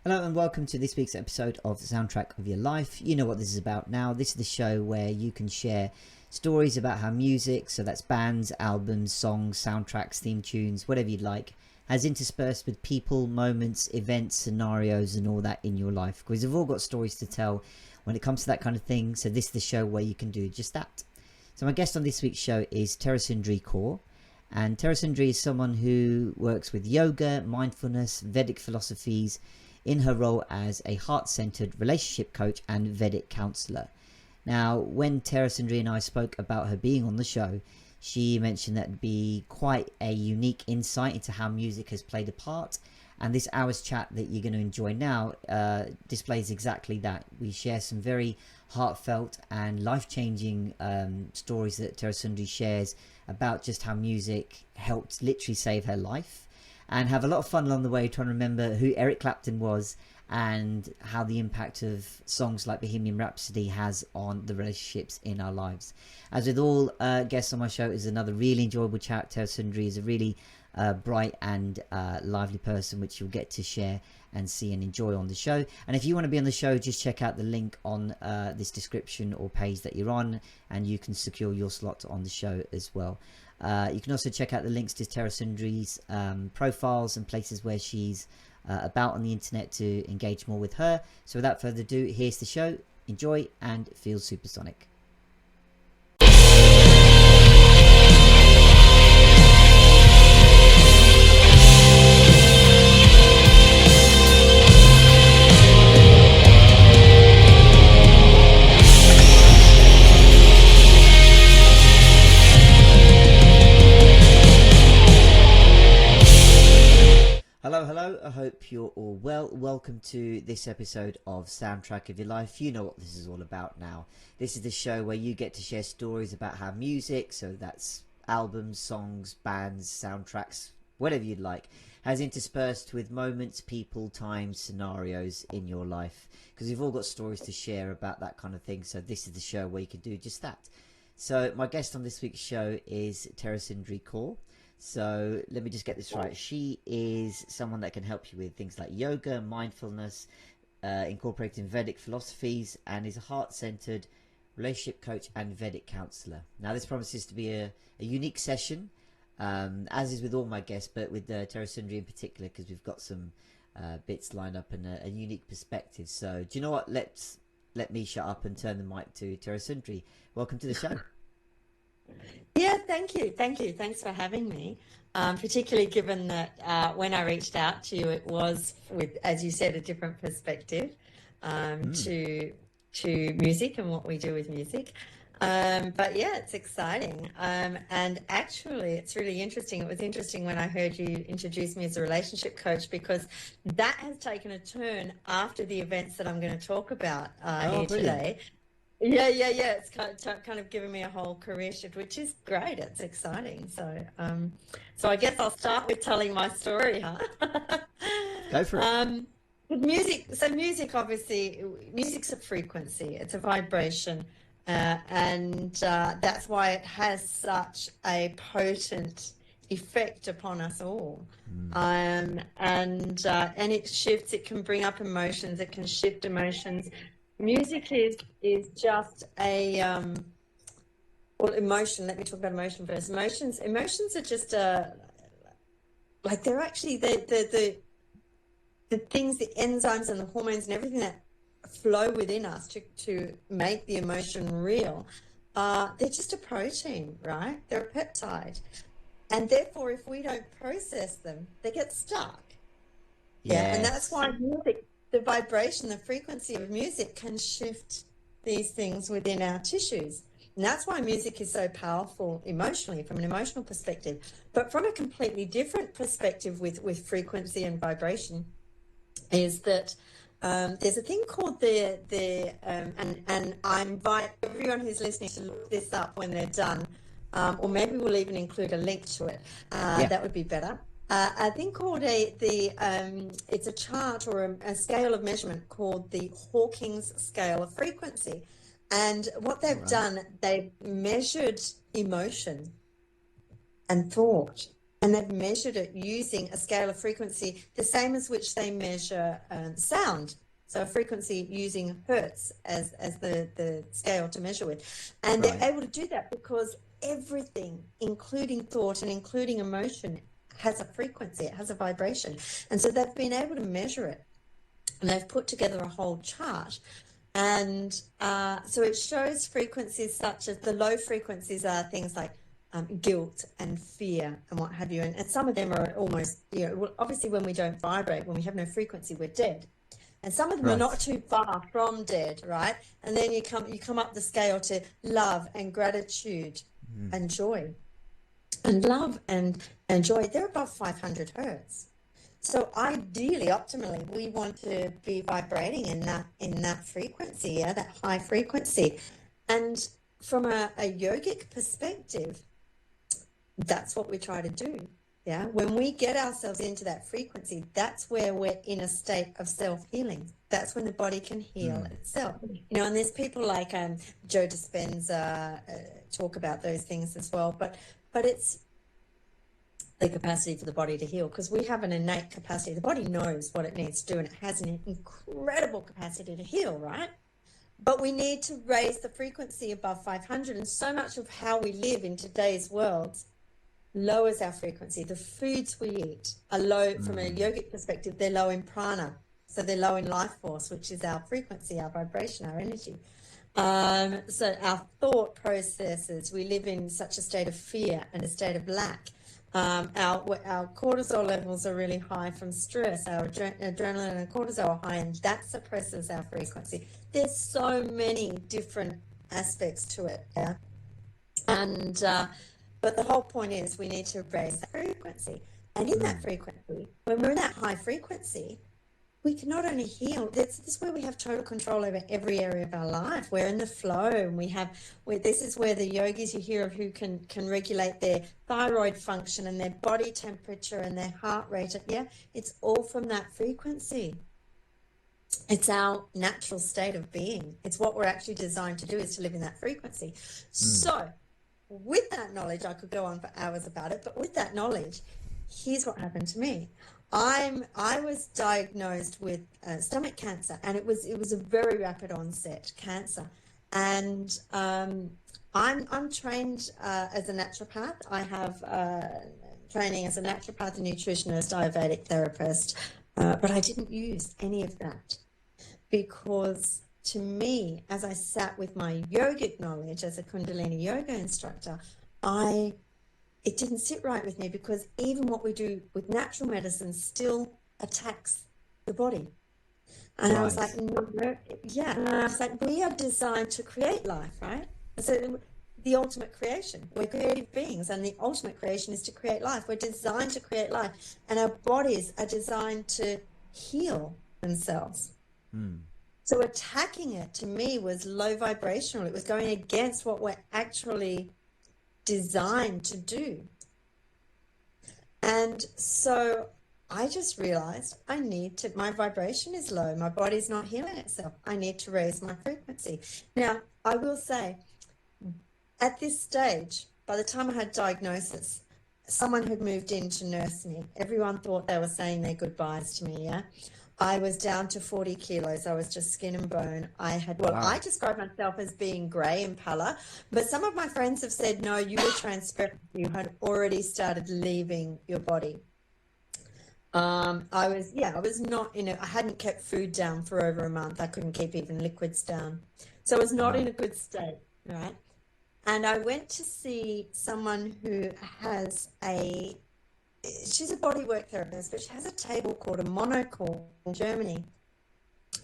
Hello and welcome to this week's episode of the Soundtrack of Your Life. You know what this is about now. This is the show where you can share stories about how music, so that's bands, albums, songs, soundtracks, theme tunes, whatever you'd like, has interspersed with people, moments, events, scenarios and all that in your life. Because we've all got stories to tell when it comes to that kind of thing. So this is the show where you can do just that. So my guest on this week's show is Tera-Sundri Kaur. And Tera-Sundri is someone who works with yoga, mindfulness, Vedic philosophies, in her role as a heart-centered relationship coach and Vedic counsellor. Now, when Tera-Sundri and I spoke about her being on the show, she mentioned that it'd be quite a unique insight into how music has played a part. And this hour's chat that you're going to enjoy now displays exactly that. We share some very heartfelt and life-changing stories that Tera-Sundri shares about just how music helped literally save her life. And have a lot of fun along the way trying to remember who Eric Clapton was and how the impact of songs like Bohemian Rhapsody has on the relationships in our lives. As with all guests on my show, is another really enjoyable chat. Tera-Sundri is a really bright and lively person, which you'll get to share and see and enjoy on the show. And if you want to be on the show, just check out the link on this description or page that you're on, and you can secure your slot on the show as well. You can also check out the links to Tera-Sundri's profiles and places where she's about on the internet to engage more with her. So without further ado, here's the show. Enjoy and feel supersonic. Hello, I hope you're all well. Welcome to this episode of Soundtrack of Your Life. You know what this is all about now. This is the show where you get to share stories about how music, so that's albums, songs, bands, soundtracks, whatever you'd like, has interspersed with moments, people, times, scenarios in your life. Because we've all got stories to share about that kind of thing, so this is the show where you can do just that. So my guest on this week's show is Tera-Sundri Kaur. So let me just get this right. She is someone that can help you with things like yoga, mindfulness, incorporating Vedic philosophies, and is a heart-centered relationship coach and Vedic counsellor. Now, this promises to be a unique session, as is with all my guests, but with Tera-Sundri in particular, because we've got some bits lined up and a unique perspective. So do you know what? Let me shut up and turn the mic to Tera-Sundri. Welcome to the show. Yeah, thank you. Thanks for having me. Particularly given that when I reached out to you, it was with, as you said, a different perspective to music and what we do with music. But yeah, it's exciting. And actually, it's really interesting. It was interesting when I heard you introduce me as a relationship coach, because that has taken a turn after the events that I'm going to talk about here today. Yeah. It's kind of given me a whole career shift, which is great. It's exciting. So, so I guess I'll start with telling my story, huh? Go for it. Music, obviously, music's a frequency. It's a vibration, and that's why it has such a potent effect upon us all. And it shifts. It can bring up emotions. It can shift emotions. Music is just a emotion. Let me talk about emotion first. Emotions are just like they're actually the things, the enzymes and the hormones and everything that flow within us to make the emotion real. They're just a protein, right? They're a peptide, and therefore, if we don't process them, they get stuck. Yes. Yeah, and that's why music. The vibration, the frequency of music can shift these things within our tissues. And that's why music is so powerful emotionally, from an emotional perspective. But from a completely different perspective with frequency and vibration, is that there's a thing called and I invite everyone who's listening to look this up when they're done, or maybe we'll even include a link to it. That would be better. A thing called it's a chart or a scale of measurement called the Hawking's scale of frequency. And what they've done, they've measured emotion and thought And they've measured it using a scale of frequency, the same as which they measure sound. So a frequency using hertz as the scale to measure with. And they're able to do that because everything, including thought and including emotion, has a frequency, it has a vibration. And so they've been able to measure it. And they've put together a whole chart. And so it shows frequencies such as the low frequencies are things like guilt and fear and what have you. And some of them are almost, obviously when we don't vibrate, when we have no frequency, we're dead. And some of them are not too far from dead, right? And then you come up the scale to love and gratitude and joy. And love and joy, they're above 500 hertz. So ideally, optimally, we want to be vibrating in that frequency, that high frequency. And from a yogic perspective, that's what we try to do. Yeah, when we get ourselves into that frequency, that's where we're in a state of self-healing. That's when the body can heal itself. And there's people like Joe Dispenza talk about those things as well. But it's the capacity for the body to heal, because we have an innate capacity. The body knows what it needs to do, and it has an incredible capacity to heal, right? But we need to raise the frequency above 500, and so much of how we live in today's world lowers our frequency. The foods we eat are low from a yogic perspective. They're low in prana, so they're low in life force, which is our frequency, our vibration, our energy. So our thought processes, we live in such a state of fear and a state of lack. Our cortisol levels are really high from stress. Our adrenaline and cortisol are high, and that suppresses our frequency. There's so many different aspects to it, yeah. And but the whole point is we need to raise that frequency. And in that frequency, when we're in that high frequency, we can not only heal, this is where we have total control over every area of our life. We're in the flow, and this is where the yogis you hear of who can regulate their thyroid function and their body temperature and their heart rate. Yeah, it's all from that frequency. It's our natural state of being. It's what we're actually designed to do, is to live in that frequency. So with that knowledge, I could go on for hours about it, but with that knowledge, here's what happened to me. I was diagnosed with stomach cancer, and it was a very rapid onset cancer. And I'm trained as a naturopath. I have training as a naturopath, a nutritionist, Ayurvedic therapist, but I didn't use any of that, because to me, as I sat with my yogic knowledge as a Kundalini yoga instructor, it didn't sit right with me, because even what we do with natural medicine still attacks the body. And I was like, no, yeah. And I was like, we are designed to create life, right? So the ultimate creation, we're creative beings, and the ultimate creation is to create life. We're designed to create life, and our bodies are designed to heal themselves. So attacking it, to me, was low vibrational. It was going against what we're actually designed to do. And so I just realized my vibration is low. My body's not healing itself. I need to raise my frequency. Now, I will say, at this stage, by the time I had diagnosis, someone had moved in to nurse me. Everyone thought they were saying their goodbyes to me, yeah? I was down to 40 kilos. I was just skin and bone. I describe myself as being grey in colour, but some of my friends have said, no, you were transparent. You had already started leaving your body. I was not I hadn't kept food down for over a month. I couldn't keep even liquids down. So I was not in a good state, right? And I went to see someone who has she's a bodywork therapist, but she has a table called a monochord in Germany.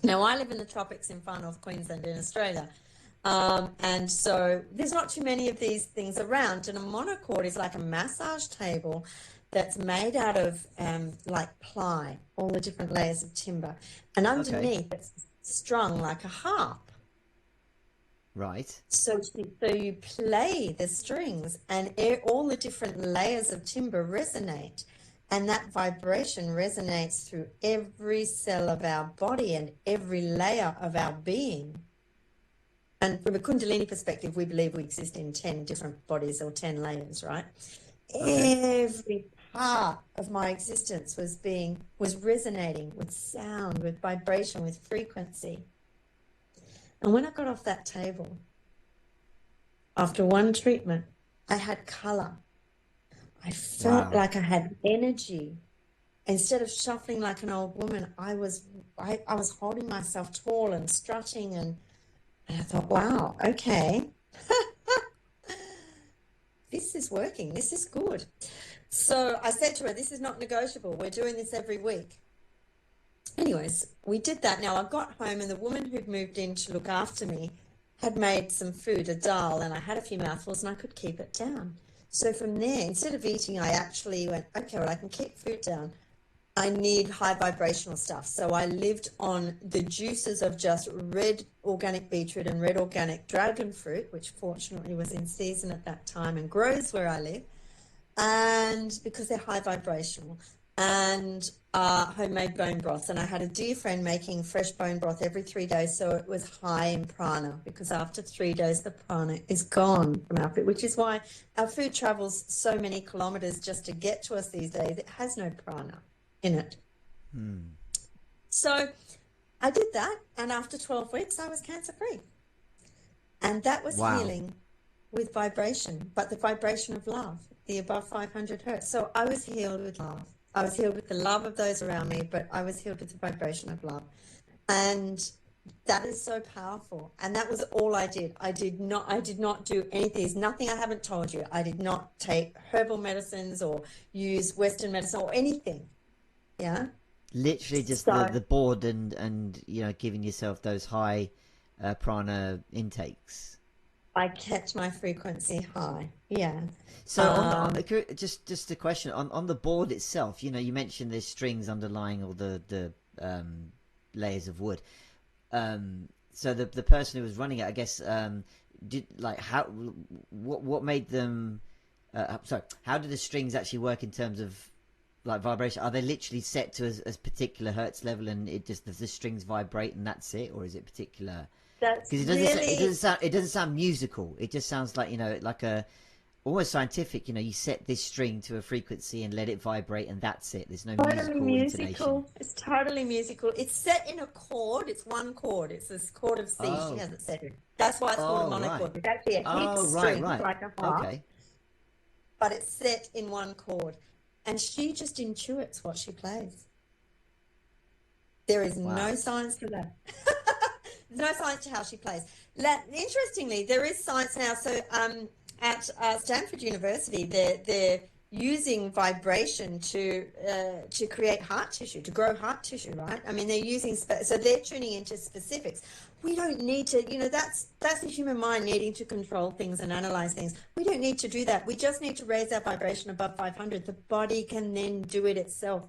Now, I live in the tropics in far north Queensland in Australia. And so there's not too many of these things around. And a monochord is like a massage table that's made out of like ply, all the different layers of timber. And underneath it's strung like a harp. Right. So you play the strings, and all the different layers of timber resonate, and that vibration resonates through every cell of our body and every layer of our being. And from a Kundalini perspective, we believe we exist in 10 different bodies or 10 layers, right? Okay. Every heart of my existence was resonating with sound, with vibration, with frequency. And when I got off that table, after one treatment, I had color. I felt like I had energy. Instead of shuffling like an old woman, I was holding myself tall and strutting, and I thought, wow, okay. This is working. This is good. So I said to her, this is not negotiable. We're doing this every week. Anyways, we did that. Now I got home and the woman who'd moved in to look after me had made some food, a dal, and I had a few mouthfuls and I could keep it down. So from there, instead of eating, I actually went, okay, well, I can keep food down. I need high vibrational stuff. So I lived on the juices of just red organic beetroot and red organic dragon fruit, which fortunately was in season at that time and grows where I live. And because they're high vibrational, and homemade bone broth. And I had a dear friend making fresh bone broth every 3 days, so it was high in prana, because after 3 days the prana is gone from our food, which is why our food travels so many kilometers just to get to us these days. It has no prana in it. So I did that, and after 12 weeks I was cancer free, and that was healing with vibration, but the vibration of love, the above 500 hertz. So I was healed with love. I was healed with the love of those around me, but I was healed with the vibration of love. And that is so powerful. And that was all I did. I did not do anything. There's nothing I haven't told you. I did not take herbal medicines or use Western medicine or anything. Yeah. Literally just the board and you know, giving yourself those high prana intakes. I kept my frequency high. Yeah. So just a question on the board itself. You know, you mentioned there's strings underlying all the layers of wood. So the person who was running it, I guess, what made them? Sorry, how do the strings actually work in terms of like vibration? Are they literally set to a particular hertz level, and it just the strings vibrate and that's it, or is it particular? Because it doesn't sound musical. It just sounds like, you know, like a almost scientific. You know, you set this string to a frequency and let it vibrate, and that's it. There's no musical. It's totally musical. It's set in a chord. It's one chord. It's this chord of C. She hasn't said it. That's why it's called a monochord. It's actually a heap string, like a harp. Okay. But it's set in one chord, and she just intuits what she plays. There is no science to that. There's no science to how she plays. Interestingly, there is science now. So at Stanford University, they're using vibration to create heart tissue, to grow heart tissue, right? I mean, they're using so they're tuning into specifics. We don't need to, you know, that's the human mind needing to control things and analyze things. We don't need to do that. We just need to raise our vibration above 500. The body can then do it itself.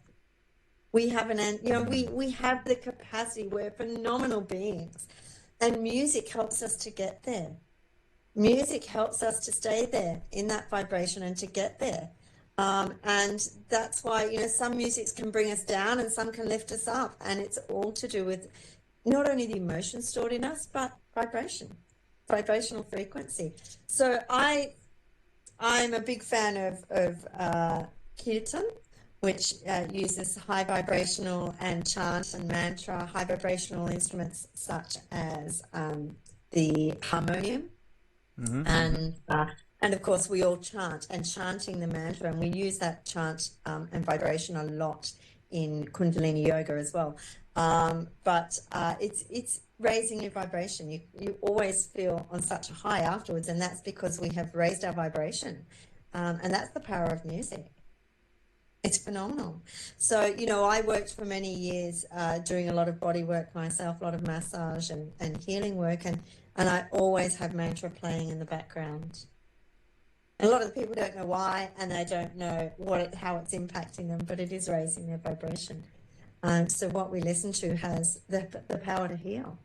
We have we have the capacity. We're phenomenal beings, and music helps us to get there. Music helps us to stay there in that vibration and to get there. And that's why, you know, some musics can bring us down and some can lift us up, and it's all to do with not only the emotion stored in us, but vibrational frequency. So I'm a big fan of kirtan, which uses high vibrational and chant and mantra, high vibrational instruments such as the harmonium. And of course we all chant, and chanting the mantra, and we use that chant and vibration a lot in Kundalini yoga as well. But it's raising your vibration. You always feel on such a high afterwards, and that's because we have raised our vibration. And that's the power of music. It's phenomenal. So, you know, I worked for many years doing a lot of body work myself, a lot of massage and healing work, and I always have mantra playing in the background. And a lot of the people don't know why, and they don't know how it's impacting them, but it is raising their vibration. So what we listen to has the power to heal.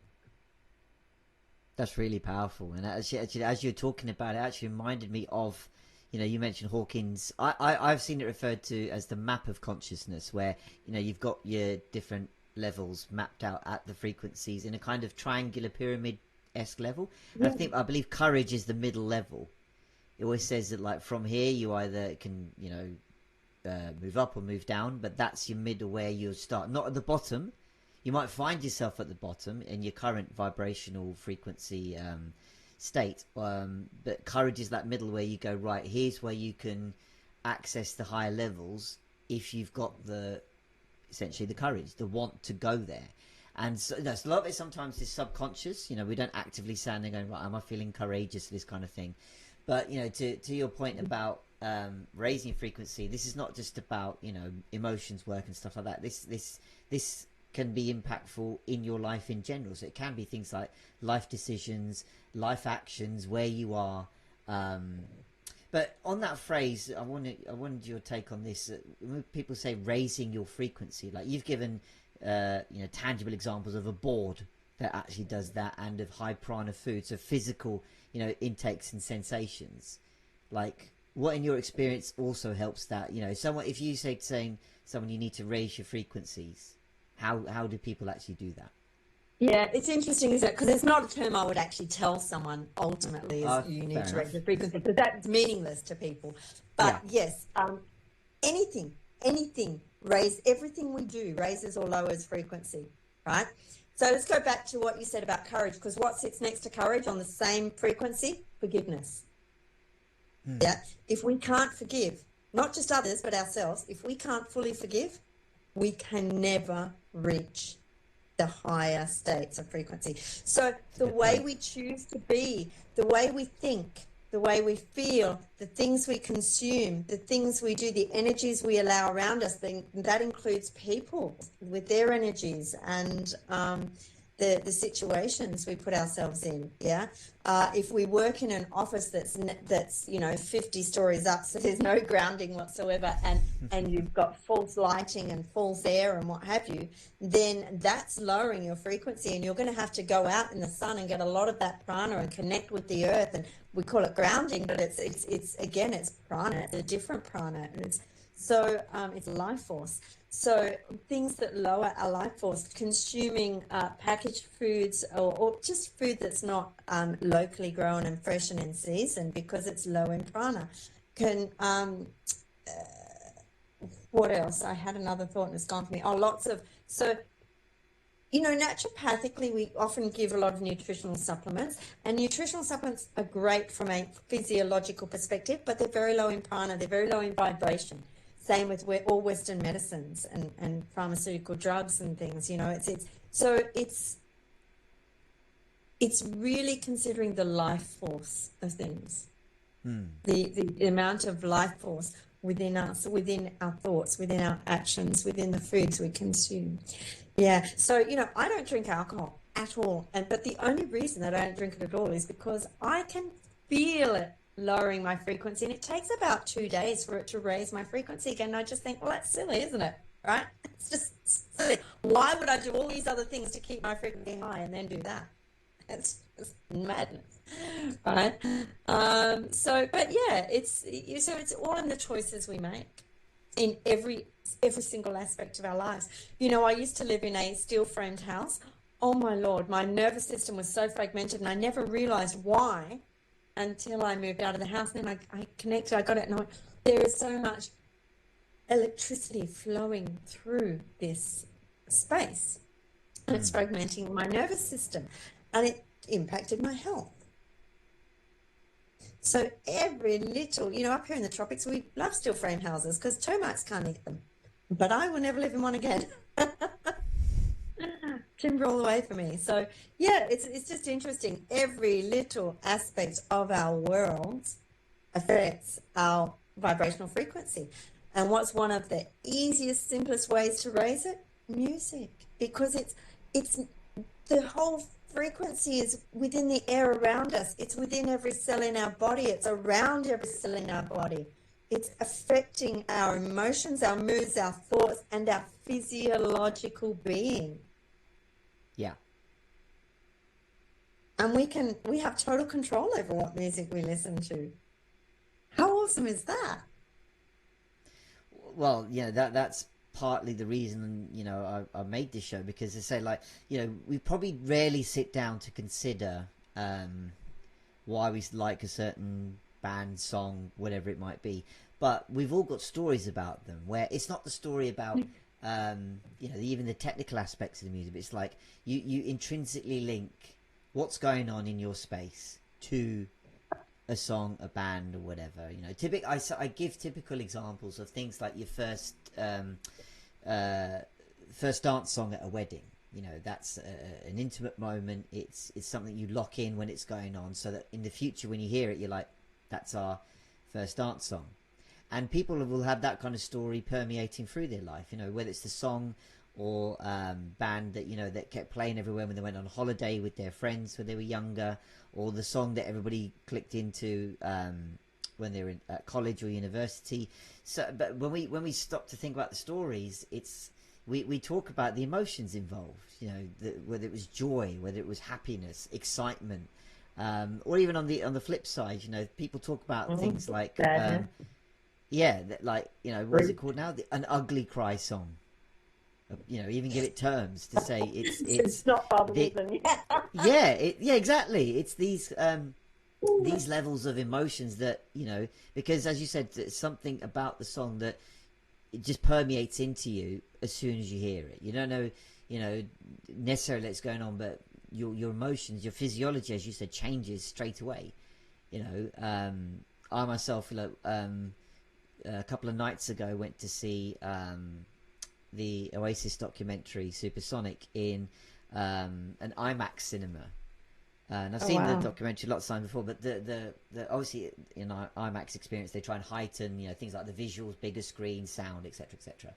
That's really powerful. And actually, as you're talking about it, actually reminded me of, you know, you mentioned Hawkins. I've seen it referred to as the map of consciousness, where, you know, you've got your different levels mapped out at the frequencies in a kind of triangular pyramid-esque level. Yeah. And I believe courage is the middle level. It always says that, like, from here you either can, you know, move up or move down, but that's your middle where you'll start, not at the bottom. You might find yourself at the bottom in your current vibrational frequency state, but courage is that middle where you go, right, here's where you can access the higher levels if you've got essentially the courage, the want to go there. And so, a lot of it sometimes is subconscious. We don't actively stand there going, right, am I feeling courageous, this kind of thing. But to your point about raising frequency, this is not just about emotions work and stuff like that. This can be impactful in your life in general. So it can be things like life decisions, life actions, where you are. But on that phrase, I wanted your take on this. When people say raising your frequency, like you've given tangible examples of a board that actually does that, and of high prana food, so physical intakes and sensations. Like, what in your experience also helps that? If you saying someone you need to raise your frequencies, how do people actually do that? Yeah, it's interesting, isn't it? Because it's not a term I would actually tell someone ultimately is you need to raise your frequency, because that's meaningless to people. But yes, anything, everything we do raises or lowers frequency, right? So let's go back to what you said about courage, because what sits next to courage on the same frequency? Forgiveness. Yeah. If we can't forgive, not just others, but ourselves, if we can't fully forgive, we can never reach the higher states of frequency. So the way we choose to be, the way we think, the way we feel, the things we consume, the things we do, the energies we allow around us, that includes people with their energies and the situations we put ourselves in. Yeah. If we work in an office that's 50 stories up, so there's no grounding whatsoever, and you've got false lighting and false air and what have you, then that's lowering your frequency, and you're going to have to go out in the sun and get a lot of that prana and connect with the earth. And we call it grounding, but it's prana. It's a different prana, and it's life force. So things that lower our life force, consuming packaged foods or just food that's not locally grown and fresh and in season, because it's low in prana, can what else? I had another thought and it's gone from me. Naturopathically, we often give a lot of nutritional supplements, and nutritional supplements are great from a physiological perspective, but they're very low in prana, they're very low in vibration. Same with all Western medicines and pharmaceutical drugs and things. It's really considering the life force of things, the amount of life force within us, within our thoughts, within our actions, within the foods we consume. Yeah. So, I don't drink alcohol at all. But the only reason that I don't drink it at all is because I can feel it lowering my frequency. And it takes about 2 days for it to raise my frequency again. And I just think, well, that's silly, isn't it? Right? It's just silly. Why would I do all these other things to keep my frequency high and then do that? It's just madness. Right? It's all in the choices we make in every single aspect of our lives. I used to live in a steel-framed house. Oh, my Lord, my nervous system was so fragmented, and I never realized why until I moved out of the house. Then I connected, I got it, and there is so much electricity flowing through this space, and it's fragmenting my nervous system, and it impacted my health. So every little, up here in the tropics, we love steel frame houses because termites can't eat them. But I will never live in one again. Timber all the way for me. So, yeah, it's just interesting. Every little aspect of our world affects our vibrational frequency. And what's one of the easiest, simplest ways to raise it? Music. Because it's the whole frequency is within the air around us. It's within every cell in our body. It's around every cell in our body. It's affecting our emotions, our moods, our thoughts, and our physiological being. Yeah. And we have total control over what music we listen to. How awesome is that? Well, that's partly the reason, I made this show, because they say, we probably rarely sit down to consider why we like a certain band, song, whatever it might be. but we've all got stories about them where it's not the story about even the technical aspects of the music, but it's like you intrinsically link what's going on in your space to a song, a band, or whatever. I give typical examples of things like your first dance song at a wedding. That's an intimate moment. It's something you lock in when it's going on, so that in the future when you hear it, you're like, that's our first dance song. And people will have that kind of story permeating through their life, whether it's the song or band that that kept playing everywhere when they went on holiday with their friends when they were younger, or the song that everybody clicked into when they were at college or university. So, but when we stop to think about the stories, we talk about the emotions involved, whether it was joy, whether it was happiness, excitement, or even on the flip side, people talk about things like what is it called now? An ugly cry song. Even give it terms to say it's not bubbling. Exactly. It's these levels of emotions that because as you said, it's something about the song that it just permeates into you as soon as you hear it. You don't know necessarily what's going on, but your emotions, your physiology, as you said, changes straight away. I myself, a couple of nights ago, went to see the Oasis documentary Supersonic in an IMAX cinema. And I've seen the documentary lots of times before, but the obviously in our IMAX experience, they try and heighten things like the visuals, bigger screen, sound, etc., etc.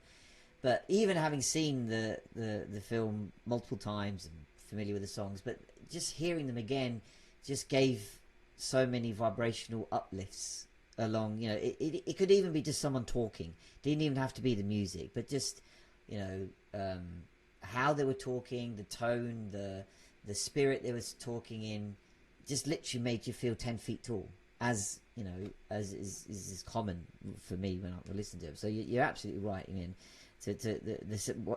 But even having seen the film multiple times and familiar with the songs, but just hearing them again just gave so many vibrational uplifts along. It could even be just someone talking. Didn't even have to be the music, but just how they were talking, the tone, the spirit they was talking in, just literally made you feel 10 feet tall, as is common for me when I listen to them. So you're absolutely right.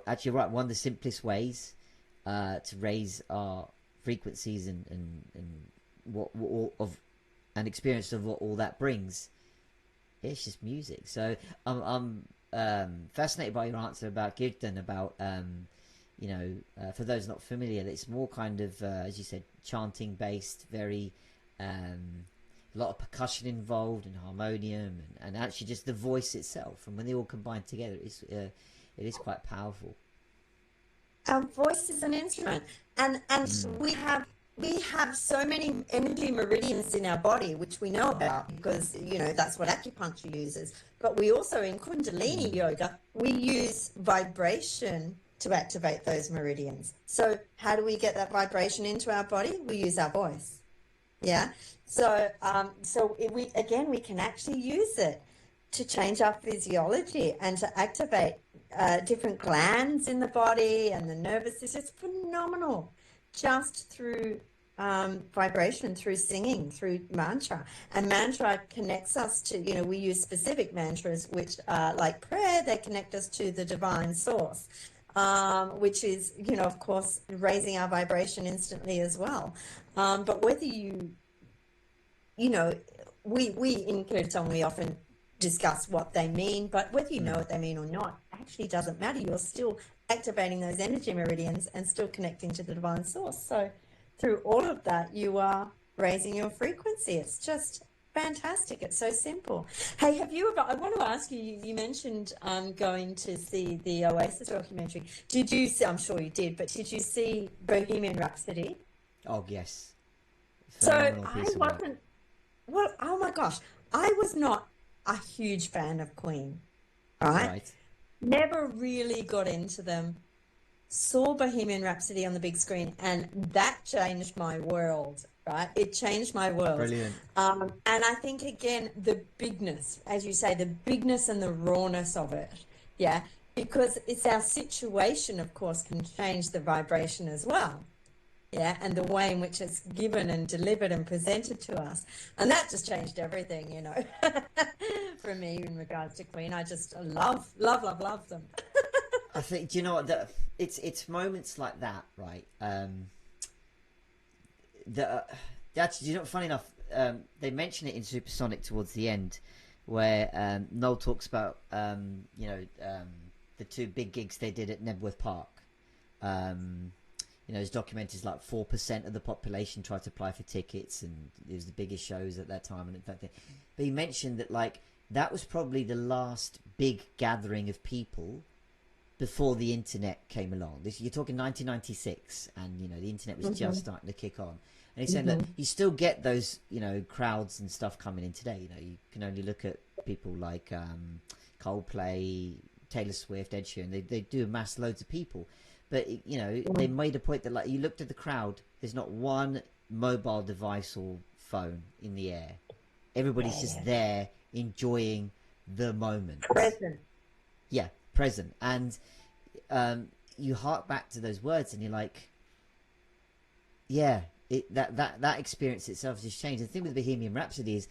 Actually, right. One of the simplest ways to raise our frequencies and what all of an experience of what all that brings. It's just music. So I'm fascinated by your answer about Kirtan, about for those not familiar, it's more kind of as you said, chanting based, very a lot of percussion involved and harmonium and actually just the voice itself, and when they all combine together, it is quite powerful. Our voice is an instrument, and we have so many energy meridians in our body, which we know about because that's what acupuncture uses. But we also, in Kundalini yoga, we use vibration to activate those meridians. So how do we get that vibration into our body? We use our voice. Yeah. So we can actually use it to change our physiology and to activate different glands in the body and the nervous system. It's phenomenal, just through vibration, through singing, through mantra. And mantra connects us to, we use specific mantras, which like prayer, they connect us to the divine source, which is, of course, raising our vibration instantly as well. But whether we in Kirtan, we often discuss what they mean, but whether you know what they mean or not actually doesn't matter. You're still activating those energy meridians and still connecting to the divine source. So through all of that, you are raising your frequency. It's just fantastic. It's so simple. Hey, have you ever, I want to ask you, you mentioned going to see the Oasis documentary. Did you see, I'm sure you did, but did you see Bohemian Rhapsody? Oh, yes. Phenomenal piece of work. Well, oh my gosh, I was not a huge fan of Queen, right? Never really got into them. Saw Bohemian Rhapsody on the big screen, and that changed my world, right? It changed my world. Brilliant. And I think, again, the bigness, as you say, the bigness and the rawness of it, yeah, because it's our situation, of course, can change the vibration as well. Yeah, and the way in which it's given and delivered and presented to us. And that just changed everything, for me in regards to Queen. I just love them. I think, do you know what, it's moments like that, right? Actually, funny enough, they mention it in Supersonic towards the end, where Noel talks about the two big gigs they did at Nebworth Park. His documentary is like 4% of the population tried to apply for tickets, and it was the biggest shows at that time. And in fact, but he mentioned that that was probably the last big gathering of people before the internet came along. You're talking 1996, and the internet was just starting to kick on. And he's saying that you still get those crowds and stuff coming in today. You can only look at people like Coldplay, Taylor Swift, Ed Sheeran. They do amass loads of people. But, they made a point that, you looked at the crowd, there's not one mobile device or phone in the air. Everybody's just there enjoying the moment. Present. Yeah, present. And you hark back to those words and you're like, yeah, that experience itself has just changed. The thing with Bohemian Rhapsody is,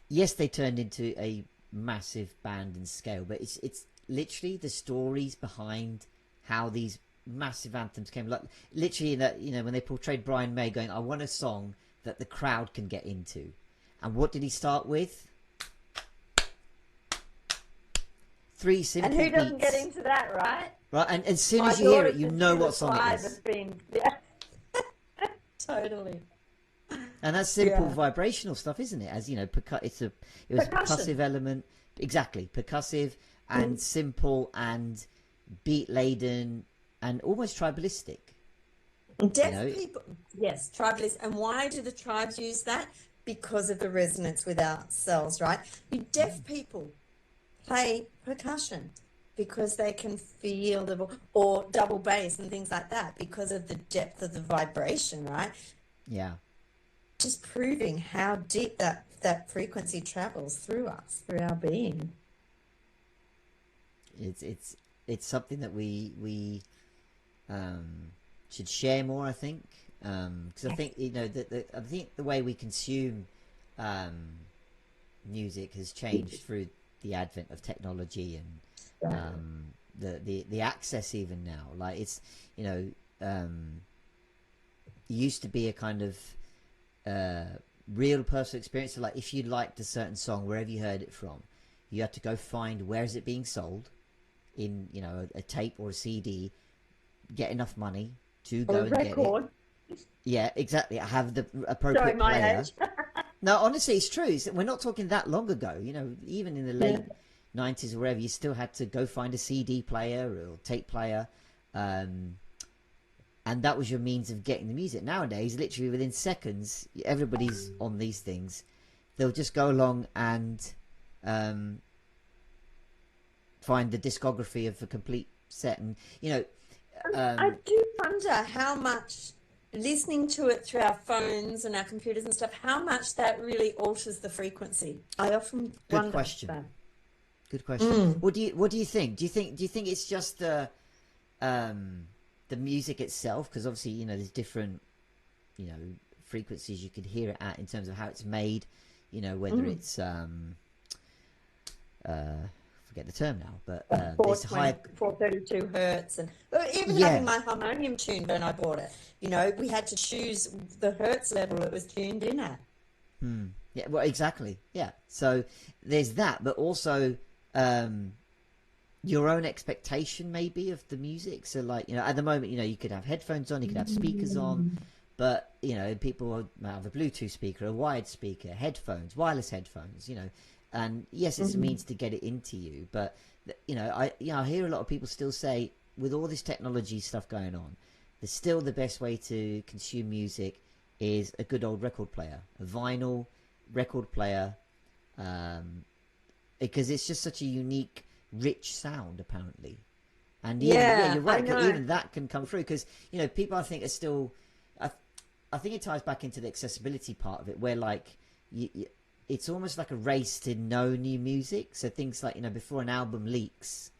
yes, they turned into a massive band in scale, but it's literally the stories behind how these massive anthems came. Like literally, when they portrayed Brian May going, "I want a song that the crowd can get into," and what did he start with? 3 simple beats. And who doesn't get into that, right? Right, and as soon as you hear it, you know what song it is. Yeah. Totally. And that's simple vibrational stuff, isn't it? As it was a percussive element, exactly, percussive and simple and beat laden and almost tribalistic. Deaf people, yes, tribalists. And why do the tribes use that? Because of the resonance with ourselves, right? Deaf people play percussion because they can feel or double bass and things like that because of the depth of the vibration, right? Yeah. Just proving how deep that frequency travels through us, through our being. It's something that we should share more, I think, because I think I think the way we consume music has changed through the advent of technology and the access even now. Like it's it used to be a kind of real personal experience. So like if you liked a certain song, wherever you heard it from, you had to go find where is it being sold in a tape or a CD, get enough money to go and get it. Yeah, exactly. I have the appropriate player. No, honestly, it's true. We're not talking that long ago. Even in the late 90s or wherever, you still had to go find a CD player or tape player, and that was your means of getting the music. Nowadays, literally within seconds, everybody's on these things. They'll just go along and find the discography of a complete set, and I do wonder how much listening to it through our phones and our computers and stuff, how much that really alters the frequency. I often wonder. Good question. Good question. What do you think? Do you think it's just the music itself? Because obviously there's different frequencies you could hear it at in terms of how it's made. Whether it's forget the term now, but this high 432 hertz, and even having my harmonium tuned when I bought it, we had to choose the hertz level it was tuned in at. Yeah, well, exactly. Yeah, so there's that, but also your own expectation maybe of the music. So like at the moment you could have headphones on, you could have speakers on, but people might have a Bluetooth speaker, a wired speaker, headphones, wireless headphones, and yes, it's a means to get it into you, but I hear a lot of people still say, with all this technology stuff going on, still the best way to consume music is a good old record player, a vinyl record player, because it's just such a unique, rich sound apparently. And you're right, even that can come through, because people I think are still, I think it ties back into the accessibility part of it, where like it's almost like a race to know new music. So things like before an album leaks,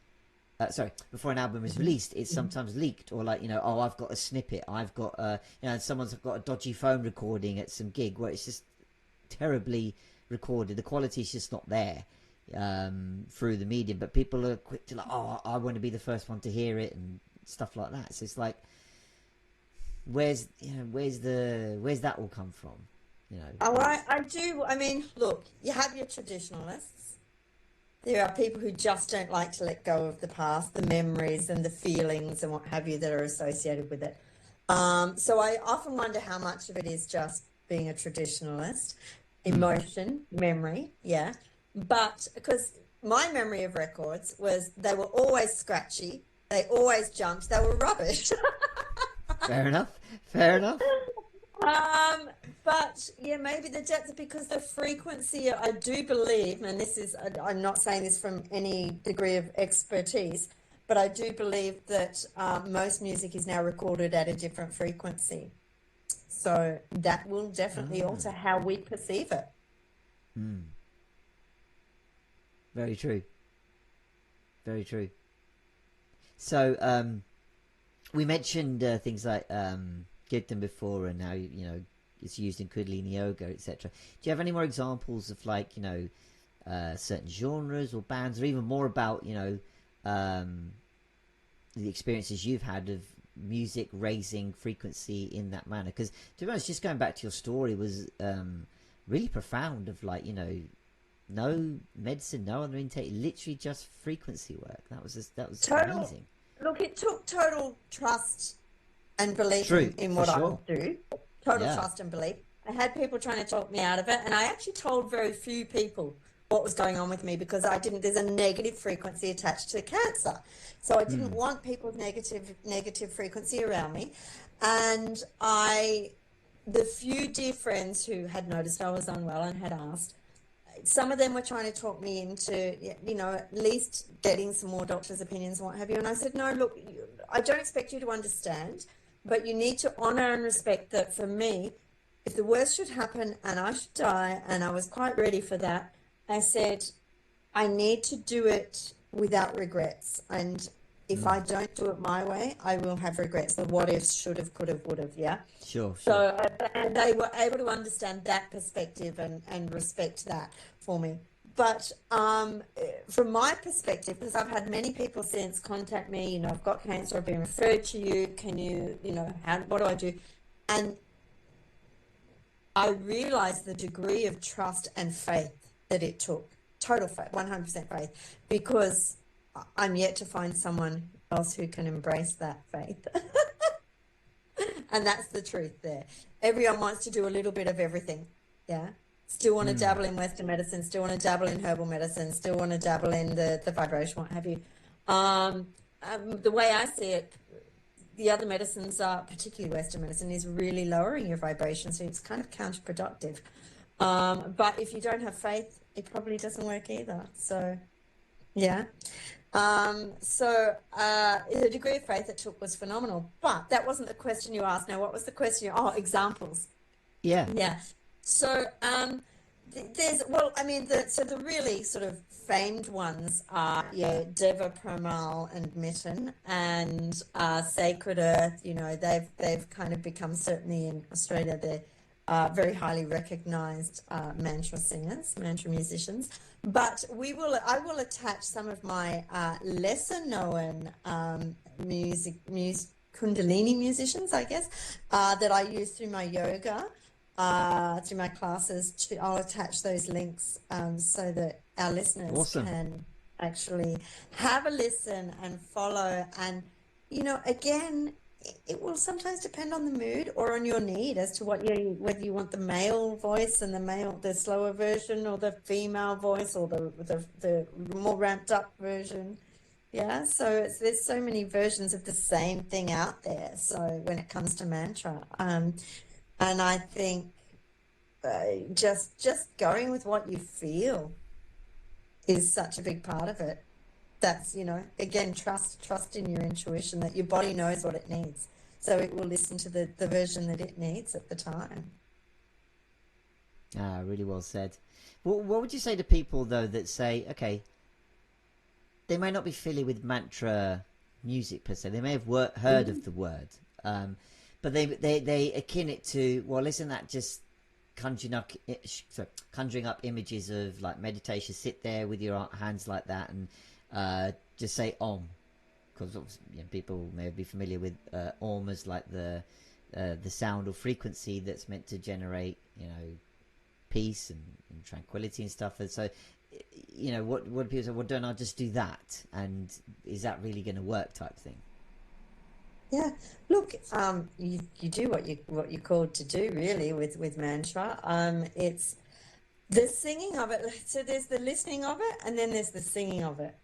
before an album is released, it's sometimes leaked, or like I've got a snippet, I've got someone's got a dodgy phone recording at some gig where it's just terribly recorded, the quality's just not there through the medium, but people are quick to like, I want to be the first one to hear it and stuff like that. So it's like, where's that all come from? you know. Oh, I do. I mean, look, you have your traditionalists. There are people who just don't like to let go of the past, the memories and the feelings and what have you that are associated with it. So I often wonder how much of it is just being a traditionalist, emotion, memory, yeah. But because my memory of records was they were always scratchy, they always jumped, they were rubbish. Fair enough. Fair enough. But yeah, maybe the depth, because the frequency, I do believe, and this is, I'm not saying this from any degree of expertise, but I do believe that most music is now recorded at a different frequency. So that will definitely alter how we perceive it. Very true. Very true. So we mentioned things like Kirtan before, and now you know it's used in Kundalini yoga, etc. Do you have any more examples of, like, you know, certain genres or bands, or even more about, you know, the experiences you've had of music raising frequency in that manner? Because to be honest, just going back to your story was really profound. Of, like, you know, no medicine, no other intake, literally just frequency work. That was amazing. Look, it took total trust and belief True, in for what I sure. would do. Total Yeah. trust and belief. I had people trying to talk me out of it, and I actually told very few people what was going on with me, because there's a negative frequency attached to cancer. So I didn't want people's negative frequency around me. And the few dear friends who had noticed I was unwell and had asked, some of them were trying to talk me into, you know, at least getting some more doctors' opinions and what have you. And I said, no, look, I don't expect you to understand, but you need to honour and respect that for me, if the worst should happen and I should die, and I was quite ready for that, I said, I need to do it without regrets. And if I don't do it my way, I will have regrets. The what ifs, should have, could have, would have, yeah? Sure. So, and they were able to understand that perspective and respect that for me. But from my perspective, because I've had many people since contact me, you know, I've got cancer, I've been referred to you, can you, you know, what do I do? And I realized the degree of trust and faith that it took, total faith, 100% faith, because I'm yet to find someone else who can embrace that faith. And that's the truth there. Everyone wants to do a little bit of everything. Yeah. Still want to dabble in Western medicine, still want to dabble in herbal medicine, still want to dabble in the vibration, what have you. The way I see it, the other medicines are, particularly Western medicine, is really lowering your vibration. So it's kind of counterproductive. But if you don't have faith, it probably doesn't work either. So, yeah. The degree of faith it took was phenomenal, but that wasn't the question you asked. Now, what was the question? Oh, examples. Yeah. So, the really sort of famed ones are, Deva, Premal and Mitten, and Sacred Earth. You know, they've kind of become, certainly in Australia, they're very highly recognised mantra singers, mantra musicians. But I will attach some of my lesser known Kundalini musicians, I guess, that I use through my yoga, through my classes. I'll attach those links so that our listeners can actually have a listen and follow. And, you know, again, it will sometimes depend on the mood or on your need as to whether you want the male voice and the slower version, or the female voice, or the more ramped up version. Yeah, so there's so many versions of the same thing out there. So when it comes to mantra, and I think just going with what you feel is such a big part of it. That's, you know, again, trust in your intuition, that your body knows what it needs. So it will listen to the version that it needs at the time. Really well said. What would you say to people, though, that say, okay, they may not be familiar with mantra music per se. They may have heard of the word, but they akin it to, well, isn't that just conjuring up images of, like, meditation? Sit there with your hands like that and just say Om, because, you know, people may be familiar with Om as like the the sound or frequency that's meant to generate, peace and tranquility and stuff. And so, what people say, well, don't I just do that? And is that really going to work, type thing? Yeah, look, you do what you're called to do, really, with mantra. It's the singing of it. So there's the listening of it, and then there's the singing of it.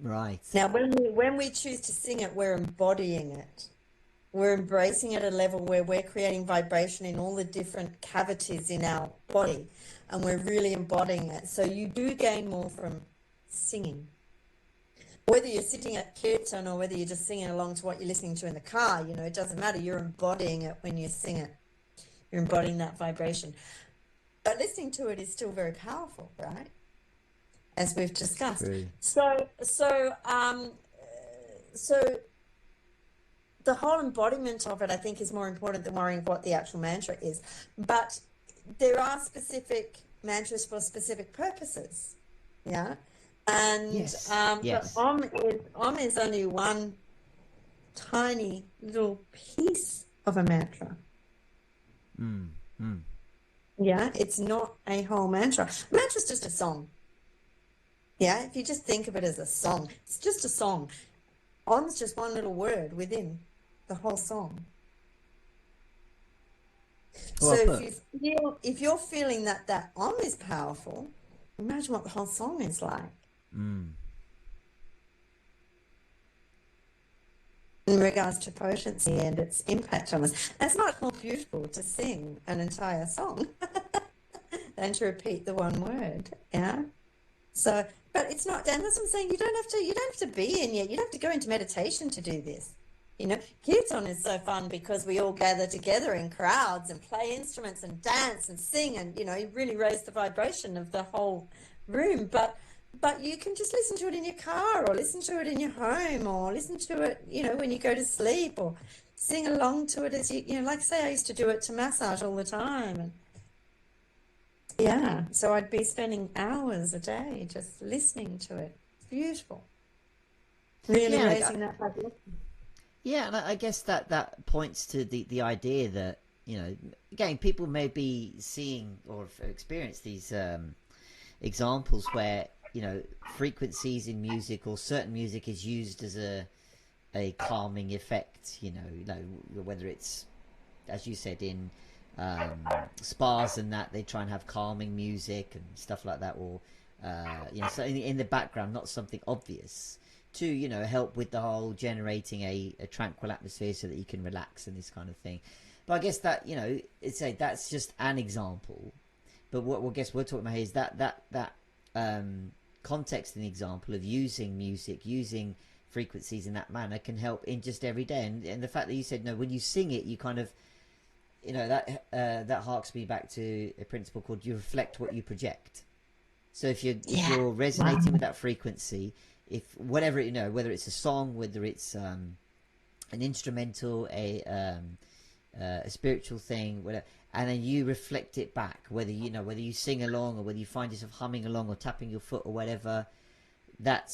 Right. Now, when we choose to sing it, we're embodying it. We're embracing it at a level where we're creating vibration in all the different cavities in our body, and we're really embodying it. So you do gain more from singing. Whether you're sitting at kirtan or whether you're just singing along to what you're listening to in the car, it doesn't matter. You're embodying it when you sing it. You're embodying that vibration. But listening to it is still very powerful, right? As we've discussed. True. So the whole embodiment of it, I think, is more important than worrying what the actual mantra is. But there are specific mantras for specific purposes. Yeah. And Yes. But Om is only one tiny little piece of a mantra. Yeah, it's not a whole mantra. Mantra's just a song. Yeah, if you just think of it as a song, it's just a song. Om's just one little word within the whole song. Well, so if you're feeling that Om is powerful, imagine what the whole song is like. In regards to potency and its impact on us. It's much more beautiful to sing an entire song than to repeat the one word. Yeah. So, but it's not, and that's what I'm saying, you don't have to be in yet. You don't have to go into meditation to do this. Kirtan is so fun because we all gather together in crowds and play instruments and dance and sing and, really raise the vibration of the whole room. But you can just listen to it in your car or listen to it in your home or listen to it, when you go to sleep or sing along to it as like say I used to do it to massage all the time. And yeah, so I'd be spending hours a day just listening to it. It's beautiful. Really raising that vibration. Yeah, and I guess that points to the idea that, again, people may be seeing or experience these examples where, frequencies in music or certain music is used as a calming effect, whether it's, as you said, in spas and that they try and have calming music and stuff like that, or so in the background, not something obvious, to help with the whole generating a tranquil atmosphere so that you can relax and this kind of thing. But I guess that that's just an example. But what I guess we're talking about here is that context and example of using music, using frequencies in that manner can help in just every day. And the fact that you said, no, when you sing it, you kind of, that harks me back to a principle called you reflect what you project. So if you're resonating with that frequency, if whatever, whether it's a song, whether it's an instrumental, a spiritual thing, whatever, and then you reflect it back, whether you sing along or whether you find yourself humming along or tapping your foot or whatever, that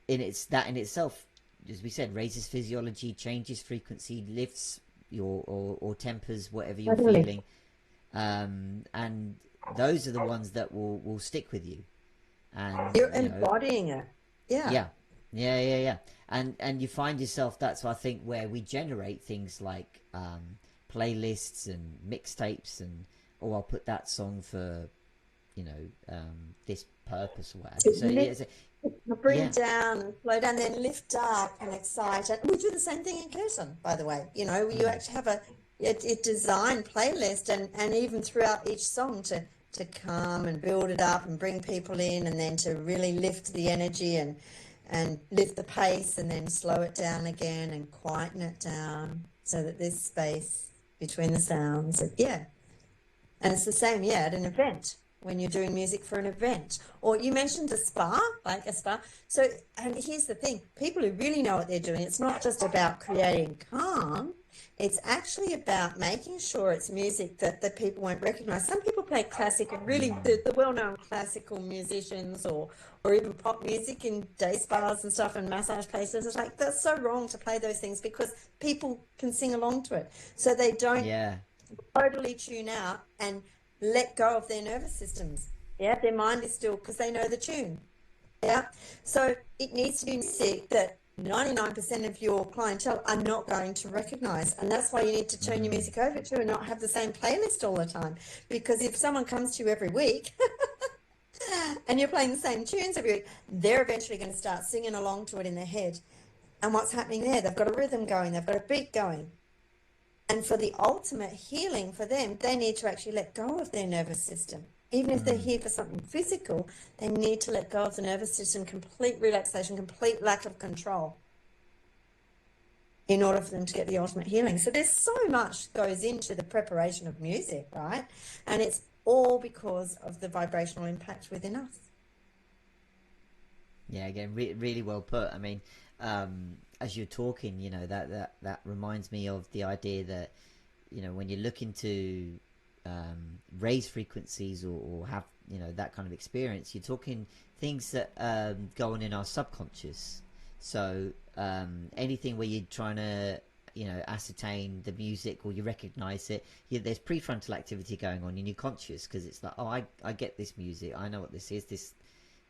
in itself, as we said, raises physiology, changes frequency, lifts your or tempers whatever you're feeling, and those are the ones that will stick with you. And you're embodying it. Yeah. And you find yourself, that's I think where we generate things like playlists and mixtapes and I'll put that song for this purpose or whatever. So bring down and slow down, then lift up and excite. And we do the same thing in kirtan, by the way. You actually have a design playlist and even throughout each song to calm and build it up and bring people in, and then to really lift the energy and lift the pace, and then slow it down again and quieten it down so that there's space between the sounds. And it's the same at an event, when you're doing music for an event. Or you mentioned a spa, like a spa. So, and here's the thing, people who really know what they're doing, it's not just about creating calm, It's actually about making sure it's music that people won't recognize. Some people play classic and really the well-known classical musicians or even pop music in day spas and stuff and massage places. It's like, that's so wrong to play those things because people can sing along to it. So they don't totally tune out and let go of their nervous systems. Yeah, their mind is still, because they know the tune. Yeah, so it needs to be music that 99% of your clientele are not going to recognize, and that's why you need to turn your music over to and not have the same playlist all the time. Because if someone comes to you every week and you're playing the same tunes every week, they're eventually going to start singing along to it in their head. And what's happening there? They've got a rhythm going, they've got a beat going. And for the ultimate healing for them, they need to actually let go of their nervous system. Even if they're here for something physical, they need to let go of the nervous system, complete relaxation, complete lack of control in order for them to get the ultimate healing. So there's so much goes into the preparation of music, right? And it's all because of the vibrational impact within us. Yeah, again, really well put. I mean, as you're talking, you know, that reminds me of the idea that, you know, when you're looking to raise frequencies or have, you know, that kind of experience, you're talking things that go on in our subconscious. So anything where you're trying to, you know, ascertain the music or you recognize it, there's prefrontal activity going on in your conscious, because it's like, oh, I get this music, I know what this is, this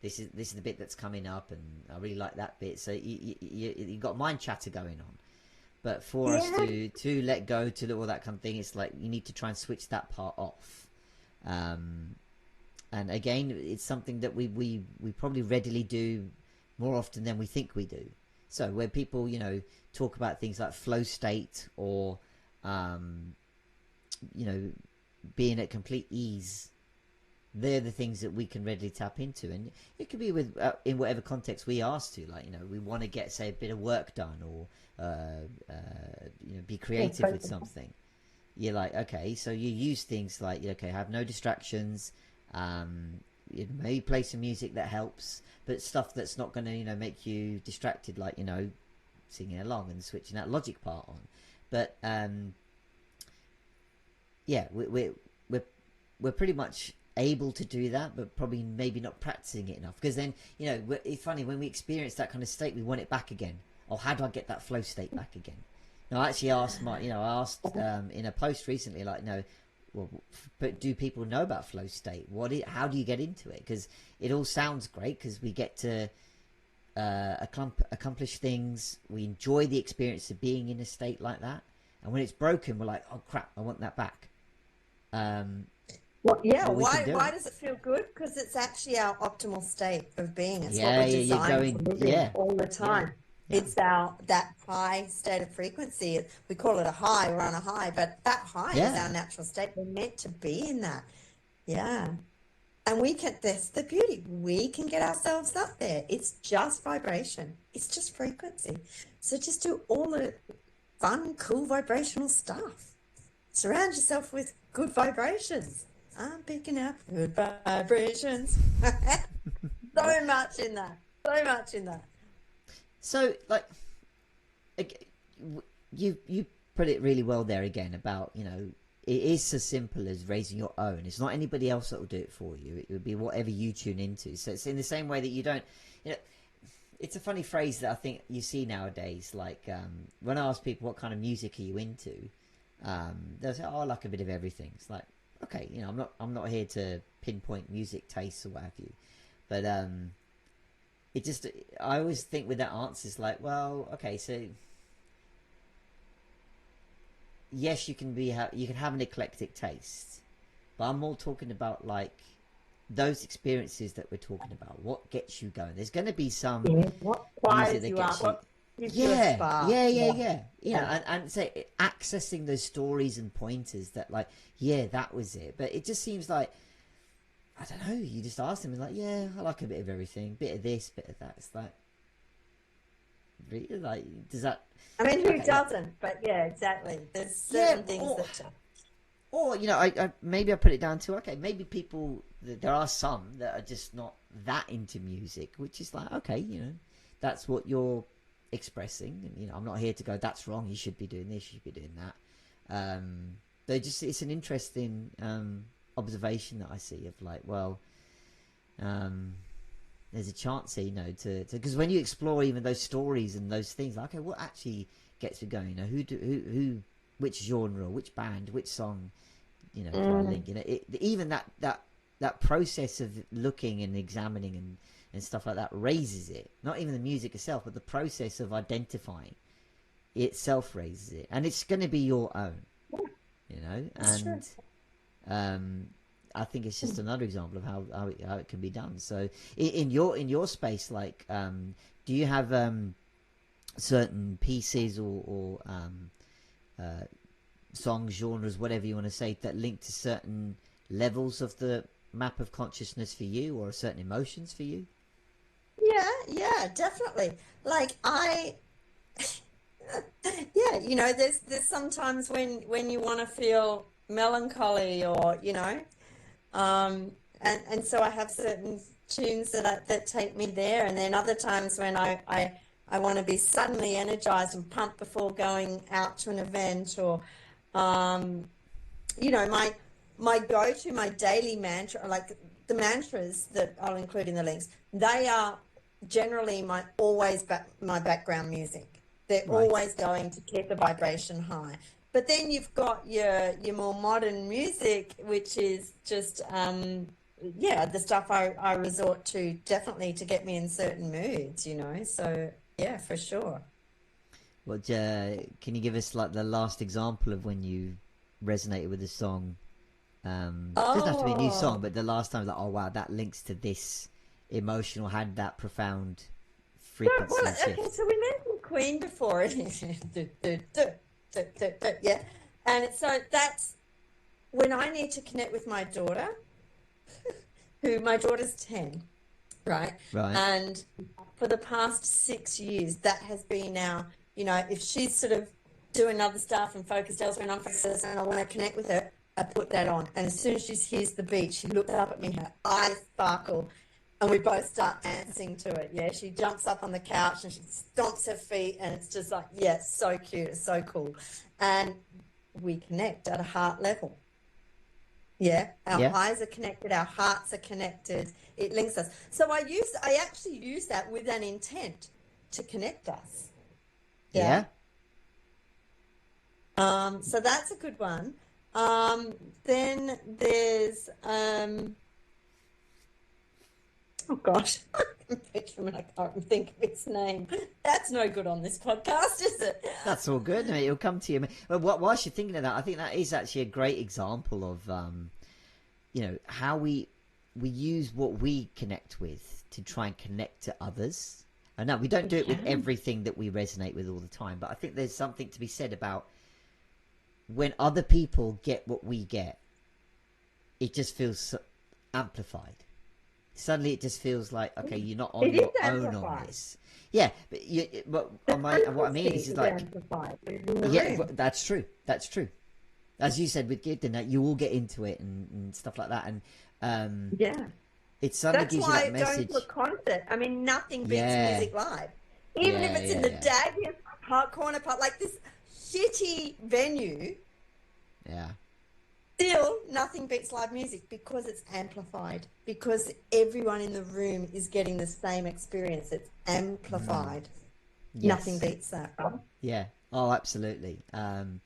is the bit that's coming up, and I really like that bit. So you got mind chatter going on. But for us to let go, to all that kind of thing, it's like you need to try and switch that part off. And again, it's something that we probably readily do more often than we think we do. So where people, you know, talk about things like flow state or, you know, being at complete ease, they're the things that we can readily tap into. And it could be with in whatever context we ask to, like, you know, we want to get, say, a bit of work done, or you know, be creative with something. You're like, okay, so you use things like, okay, have no distractions, you maybe play some music that helps, but stuff that's not going to, you know, make you distracted, like, you know, singing along and switching that logic part on. But yeah, we're pretty much able to do that, but probably maybe not practicing it enough, because then, you know, it's funny, when we experience that kind of state, we want it back again. Or how do I get that flow state back again? Now, I actually asked I asked in a post recently, like, no, well, but do people know about flow state? How do you get into it? Because it all sounds great, because we get to accomplish things, we enjoy the experience of being in a state like that, and when it's broken, we're like, oh crap, I want that back. Well, yeah, why does it feel good? Because it's actually our optimal state of being. It's what we're designed to live in all the time. Yeah. It's that high state of frequency. We call it a high. We're on a high, but that high is our natural state. We're meant to be in that. Yeah. And that's the beauty. We can get ourselves up there. It's just vibration. It's just frequency. So just do all the fun, cool vibrational stuff. Surround yourself with good vibrations. I'm picking up good vibrations. So much in that. So much in that. So, like, you put it really well there again about, you know, it is as simple as raising your own. It's not anybody else that will do it for you. It would be whatever you tune into. So it's in the same way that you don't, you know, it's a funny phrase that I think you see nowadays. Like, when I ask people, what kind of music are you into? They'll say, oh, I like a bit of everything. It's like, okay, you know, I'm not here to pinpoint music tastes or what have you, but it just, I always think with that answer, it's like, well, okay, so yes, you can have an eclectic taste, but I'm more talking about like those experiences that we're talking about. What gets you going? There's going to be some what fires you up, what gives you a spark. Yeah. And say accessing those stories and pointers that, like, that was it. But it just seems like, I don't know, you just ask them and like, yeah, I like a bit of everything, bit of this, bit of that. It's like, really, like, does that? I mean, who doesn't? But yeah, exactly. There's certain things that. Or, you know, I maybe I put it down to, okay, maybe people, there are some that are just not that into music, which is like, okay, you know, that's what your expressing. And, I'm not here to go, that's wrong, you should be doing this, you should be doing that. But it's an interesting observation that I see of like, well, there's a chance here, to because when you explore even those stories and those things, like, okay, what actually gets me going? Who, which genre, which band, which song, do I link? Even that process of looking and examining and stuff like that raises it. Not even the music itself, but the process of identifying itself raises it, and it's going to be your own, and I think it's just another example of how it can be done. So in your space, like, do you have certain pieces or songs, genres, whatever you want to say, that link to certain levels of the map of consciousness for you, or certain emotions for you? Yeah, definitely. Like there's sometimes when you want to feel melancholy, or and so I have certain tunes that take me there, and then other times when I want to be suddenly energized and pumped before going out to an event, or my go-to, my daily mantra, like the mantras that I'll include in the links, they are generally my background music. They're always going to keep the vibration high. But then you've got your more modern music, which is just the stuff I resort to definitely to get me in certain moods, So yeah, for sure. Well, can you give us like the last example of when you resonated with a song? It doesn't have to be a new song, but the last time, like, oh wow, that links to this emotional, had that profound frequency shift. Okay, so we mentioned Queen before. Yeah, and so that's when I need to connect with my daughter, my daughter's 10, right? And for the past 6 years, that has been now, if she's sort of doing other stuff and focused elsewhere, and I'm focused and I want to connect with her, I put that on. And as soon as she hears the beat, she looks up at me, her eyes sparkle, and we both start dancing to it. Yeah, she jumps up on the couch and she stomps her feet, and it's just like, yeah, so cute, it's so cool. And we connect at a heart level. Yeah, our eyes are connected, our hearts are connected. It links us. So I actually use that with an intent to connect us. Yeah. So that's a good one. Then there's oh gosh, I can't think of its name. That's no good on this podcast, is it? That's all good. It'll come to you. Well, whilst you're thinking of that, I think that is actually a great example of, how we use what we connect with to try and connect to others. And no, we don't do it with everything that we resonate with all the time, but I think there's something to be said about when other people get what we get, it just feels amplified. Suddenly it just feels like, okay, you're not on your own on this. Yeah, but what I mean is like, that's true. As you said with Gidden, that you all get into it and stuff like that, and it suddenly gives you that message. That's why going to a concert, I mean, nothing beats music live, even if it's in the daggiest corner part, like this shitty venue. Yeah. Still, nothing beats live music because it's amplified, because everyone in the room is getting the same experience. It's amplified. Yes. Nothing beats that. Yeah. Oh, absolutely. I've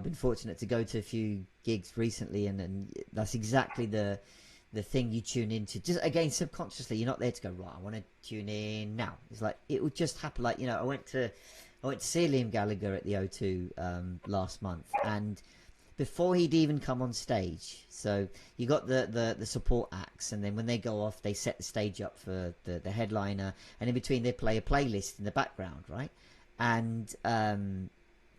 been fortunate to go to a few gigs recently, and that's exactly the thing you tune into. Just again, subconsciously, you're not there to go, right, I want to tune in now. It's like it would just happen. Like, I went to see Liam Gallagher at the O2 last month, and before he'd even come on stage, so you got the support acts, and then when they go off, they set the stage up for the headliner, and in between they play a playlist in the background, right? And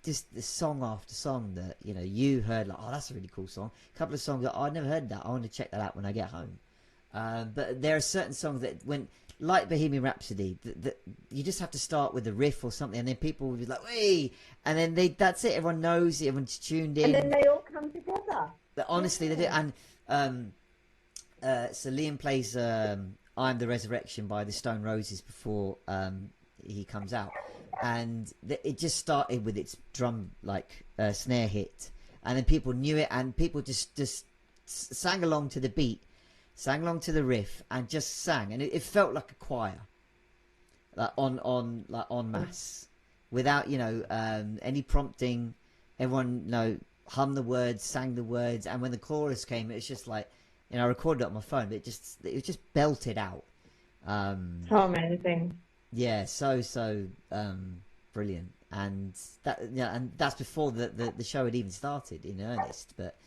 just the song after song that you heard, like, oh, that's a really cool song. A couple of songs that, oh, I've never heard that, I want to check that out when I get home. But there are certain songs that, when, like Bohemian Rhapsody, that you just have to start with a riff or something, and then people will be like, "Hey!" and then that's it. Everyone knows it. Everyone's tuned in, and then they all come together. But honestly, they do. And so Liam plays "I Am the Resurrection" by the Stone Roses before he comes out. and it just started with its drum like snare hit, and then people knew it, and people just sang along to the beat, sang along to the riff, and just sang, and it felt like a choir, like en masse, without any prompting. Everyone hummed the words, sang the words, and when the chorus came, it's just like, I recorded it on my phone, but it was just belted out. How amazing! Yeah, so brilliant, and that's before the show had even started in earnest. But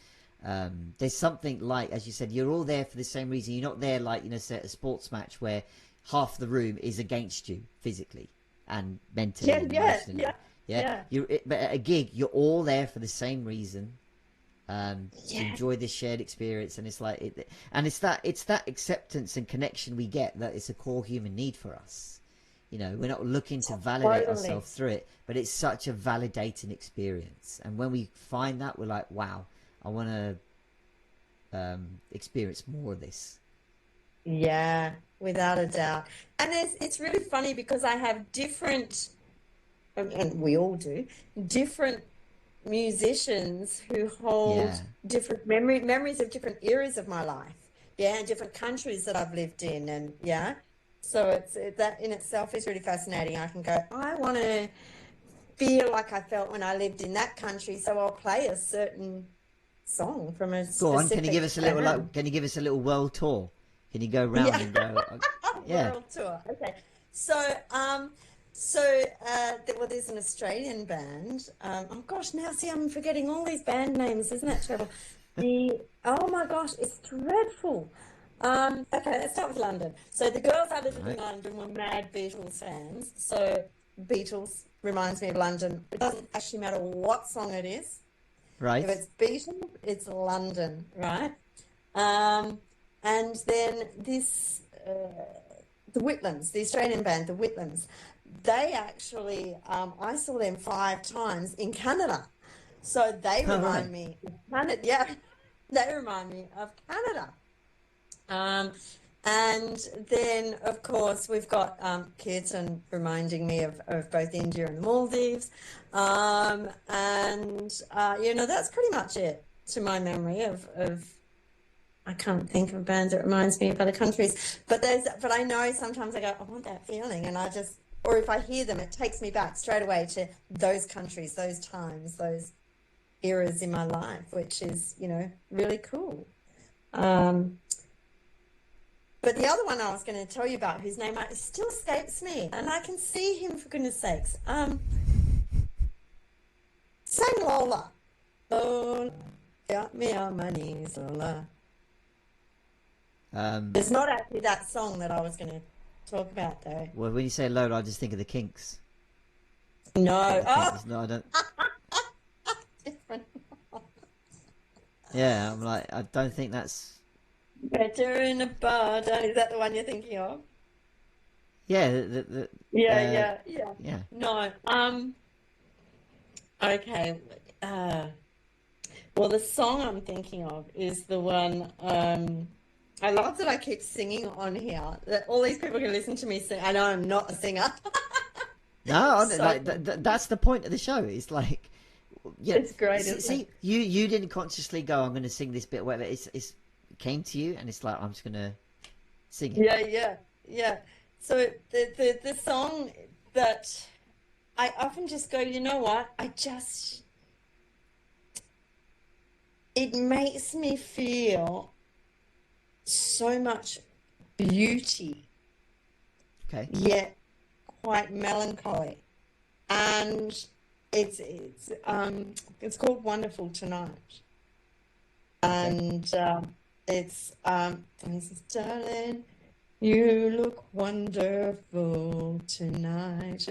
there's something like, as you said, you're all there for the same reason. You're not there like say at a sports match where half the room is against you physically and mentally and emotionally. But at a gig, you're all there for the same reason. To enjoy this shared experience, and it's like it's that acceptance and connection we get that it's a core human need for us. We're not looking to validate ourselves through it, but it's such a validating experience. And when we find that, we're like, wow, I want to experience more of this. Yeah, without a doubt. And it's really funny because I have different, and we all do, different musicians who hold different memories of different eras of my life, and different countries that I've lived in, and so that in itself is really fascinating. I can go, I want to feel like I felt when I lived in that country, so I'll play a certain song from a Go on, specific can you give us a little can you give us a little world tour? Can you go around and go world tour? Okay, so there's an Australian band. Oh gosh, now see, I'm forgetting all these band names. Isn't that terrible? Oh my gosh, it's dreadful. Okay, let's start with London. So the girls I lived in London were mad Beatles fans. So Beatles reminds me of London. It doesn't actually matter what song it is. Right. If it's Beatles, it's London, right? And then this, the Whitlams, the Australian band, the Whitlams, they actually, I saw them 5 times in Canada. So they remind me of Canada. Yeah, they remind me of Canada. And then, of course, we've got Kirtan reminding me of both India and the Maldives. That's pretty much it to my memory of I can't think of a band that reminds me of other countries. But I know sometimes I go, I want that feeling, and or if I hear them, it takes me back straight away to those countries, those times, those eras in my life, which is, really cool. But the other one I was going to tell you about, whose name still escapes me, and I can see him, for goodness sakes. Sang Lola. Lola, got me on my knees, Lola. It's not actually that song that I was going to talk about, though. Well, when you say Lola, I just think of the Kinks. No. No, I don't. Different. Yeah, I'm like, I don't think that's... Better in a bar. Is that the one you're thinking of? Yeah. Yeah. No. Okay. Well, the song I'm thinking of is the one. I love that I keep singing on here. That all these people can listen to me sing. I know I'm not a singer. No, that's the point of the show. It's like, it's great. See, you didn't consciously go, I'm going to sing this bit. Whatever. It came to you, and it's like, I'm just going to sing it. Yeah. So the song that I often just go, you know what? It makes me feel so much beauty, yet quite melancholy, and it's called Wonderful Tonight, and it's darling, you look wonderful tonight.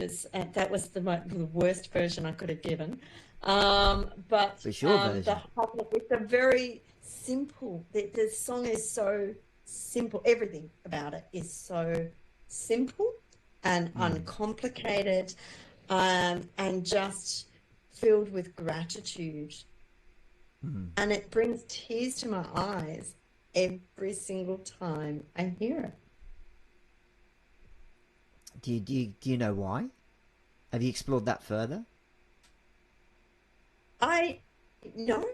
That was the worst version I could have given, but it's your version. It's a very simple. The song is so simple. Everything about it is so simple and uncomplicated, and just filled with gratitude. And it brings tears to my eyes every single time I hear it. Do you know why? Have you explored that further? No,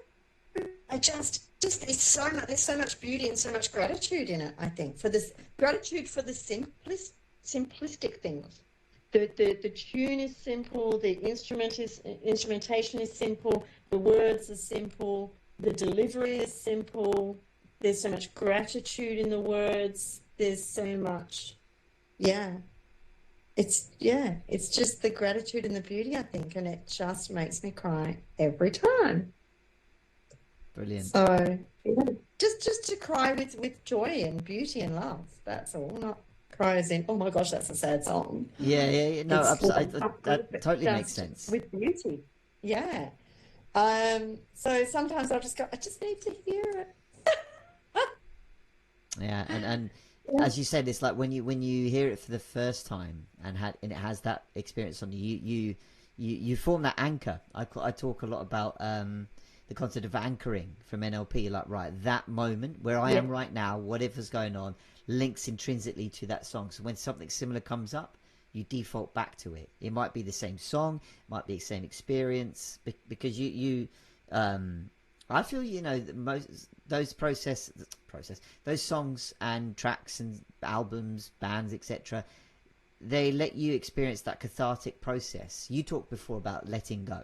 I just there's so much beauty and so much gratitude in it. I think for this gratitude for the simplistic things. The tune is simple. The instrumentation is simple. The words are simple. The delivery is simple. There's so much gratitude in the words. There's so much, yeah. It's just the gratitude and the beauty, I think, and it just makes me cry every time. Brilliant. So yeah, just to cry with joy and beauty and love. That's all. Not cry as in, oh my gosh, that's a sad song. Yeah. No, that totally makes sense. With beauty. Yeah. So sometimes I'll just go, I just need to hear it. Yeah, and as you said, it's like when you hear it for the first time and it has that experience on you form that anchor. I talk a lot about the concept of anchoring from NLP. Like, right, that moment where I am right now, whatever's going on, links intrinsically to that song. So when something similar comes up, you default back to it. It might be the same song, it might be the same experience, because I feel, those songs and tracks and albums, bands, etc., they let you experience that cathartic process. You talked before about letting go,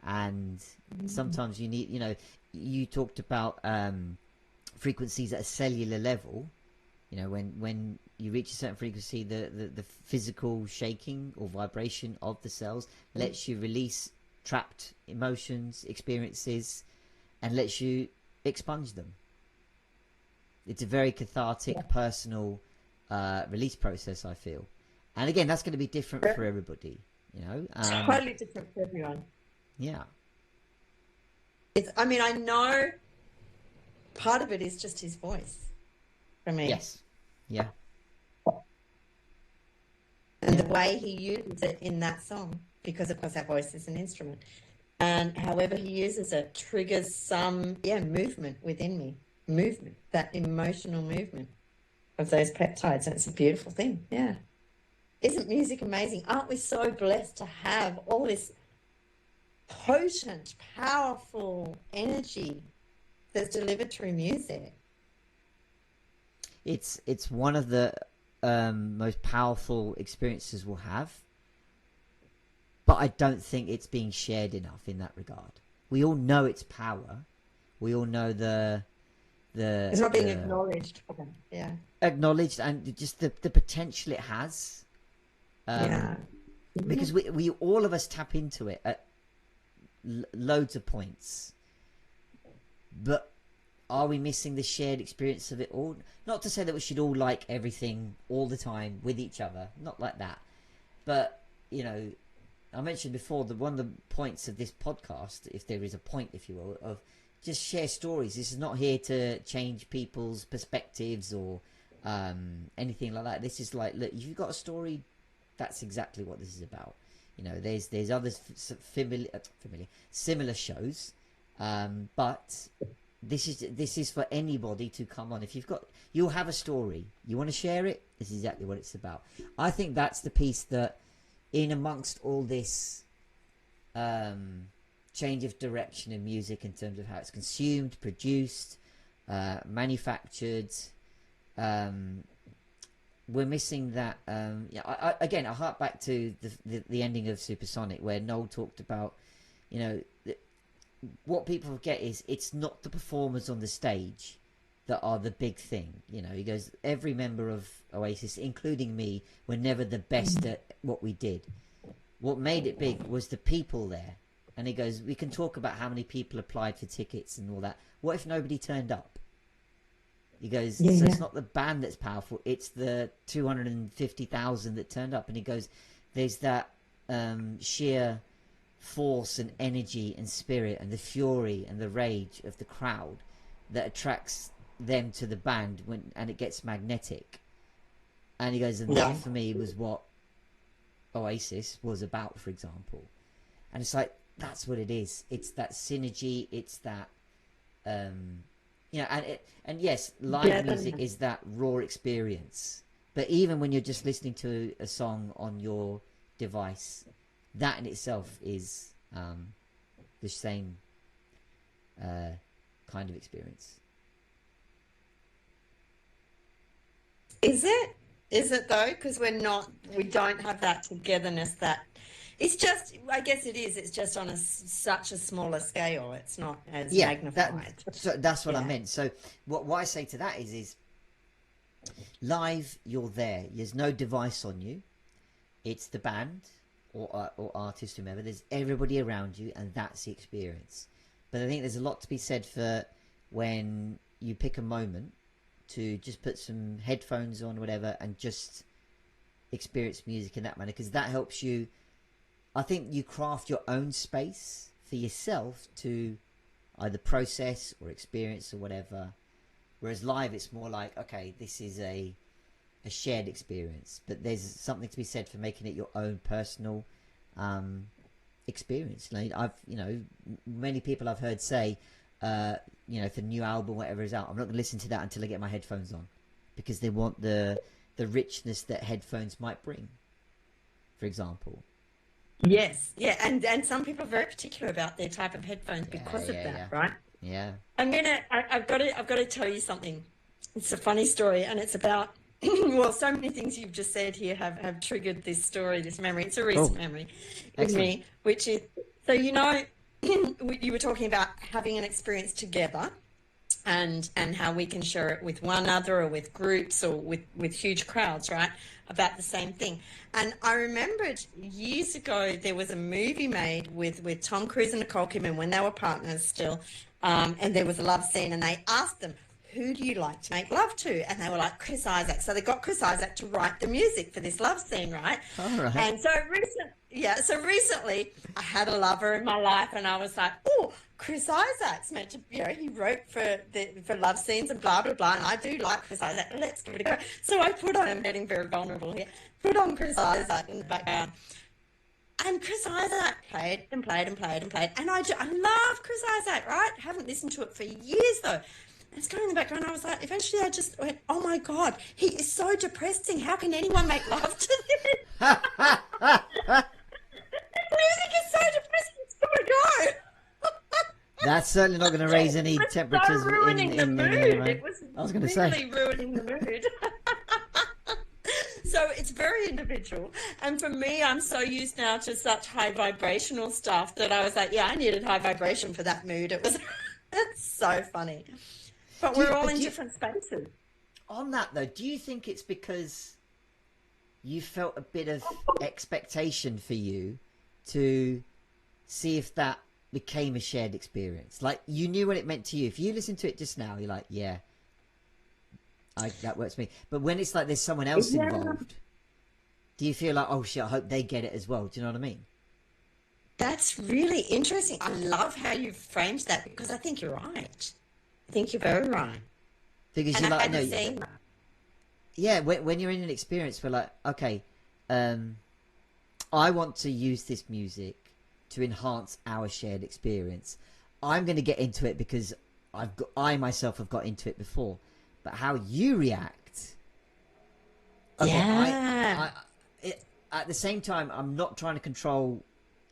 and sometimes you need, you talked about frequencies at a cellular level. When you reach a certain frequency, the physical shaking or vibration of the cells lets you release trapped emotions, experiences, and lets you expunge them. It's a very cathartic, personal release process, I feel. And again, that's going to be different for everybody, Totally different for everyone. Yeah. I know part of it is just his voice for me. Yes. Yeah. And the way he uses it in that song, because of course our voice is an instrument. And however he uses it triggers some, movement within me. Movement, that emotional movement of those peptides. And it's a beautiful thing. Yeah. Isn't music amazing? Aren't we so blessed to have all this potent, powerful energy that's delivered through music? It's one of the most powerful experiences we'll have. But I don't think it's being shared enough in that regard. We all know its power. We all know it's not being acknowledged. Yeah. Acknowledged, and just the potential it has. Because we all of us tap into it at loads of points. But are we missing the shared experience of it all? Not to say that we should all like everything all the time with each other. Not like that. But, I mentioned before that one of the points of this podcast, if there is a point, if you will, of just share stories. This is not here to change people's perspectives or anything like that. This is like, look, if you've got a story, that's exactly what this is about. There's other similar shows, but this is for anybody to come on. If you'll have a story, you want to share it. This is exactly what it's about. I think that's the piece that, in amongst all this change of direction in music in terms of how it's consumed, produced, manufactured, we're missing that. I hark back to the ending of Supersonic, where Noel talked about, what people forget is it's not the performers on the stage that are the big thing. He goes, every member of Oasis, including me, were never the best at what we did. What made it big was the people there. And he goes, we can talk about how many people applied for tickets and all that. What if nobody turned up? He goes, so it's not the band that's powerful, it's the 250,000 that turned up. And he goes, there's that sheer force and energy and spirit and the fury and the rage of the crowd that attracts them to the band and it gets magnetic. And he goes, and that for me was what Oasis was about, for example. And it's like, that's what it is. It's that synergy. It's that, and yes, live music is that raw experience. But even when you're just listening to a song on your device, that in itself is the same kind of experience. Is it? Is it though? Because we don't have that togetherness. That it's just, I guess it is. It's just on such a smaller scale. It's not as magnified. That's what I meant. So what I say to that is live, you're there. There's no device on you. It's the band or artist, whomever. There's everybody around you, and that's the experience. But I think there's a lot to be said for when you pick a moment to just put some headphones on, whatever, and just experience music in that manner, because that helps you. I think you craft your own space for yourself to either process or experience or whatever. Whereas live, it's more like, okay, this is a shared experience, but there's something to be said for making it your own personal experience. Like many people I've heard say, if the new album, whatever is out, I'm not going to listen to that until I get my headphones on, because they want the richness that headphones might bring, for example. Yes, yeah, and some people are very particular about their type of headphones because of that, right? Yeah. I've got to tell you something. It's a funny story, and it's about well, so many things you've just said here have triggered this story, this memory. It's a recent memory with me, which is you were talking about having an experience together. And how we can share it with one another or with groups or with huge crowds, right? About the same thing. And I remembered years ago there was a movie made with Tom Cruise and Nicole Kidman when they were partners still, and there was a love scene, and they asked them, who do you like to make love to? And they were like, Chris Isaak. So they got Chris Isaak to write the music for this love scene, right? All right. And so recently I had a lover in my life, and I was like, oh, Chris Isaac's meant to, he wrote for love scenes and blah, blah, blah. And I do like Chris Isaak. Let's give it a go. So I I'm getting very vulnerable here, put on Chris Isaak in the background. And Chris Isaak played and played and played and played. And I love Chris Isaak, right? Haven't listened to it for years though. And it's going in the background. I was like, eventually I just went, oh my God, he is so depressing. How can anyone make love to him? Music is so depressing. It's got to go. That's certainly not going to raise any temperatures. So ruining the mood. It was I was going to really ruining the mood. So it's very individual. And for me, I'm so used now to such high vibrational stuff that I was like, yeah, I needed high vibration for that mood. It's so funny. But we're all in different spaces. On that though, do you think it's because you felt a bit of expectation for you to see if that became a shared experience? Like, you knew what it meant to you. If you listen to it just now, you're like, yeah, that works for me. But when it's like there's someone else involved, do you feel like, oh shit, I hope they get it as well? Do you know what I mean? That's really interesting. I love how you've framed that, because I think you're right. I think you're very right. Because and you're like, no, yeah, when you're in an experience where like, okay, I want to use this music to enhance our shared experience. I'm going to get into it because I myself have got into it before. But how you react, okay, at the same time, I'm not trying to control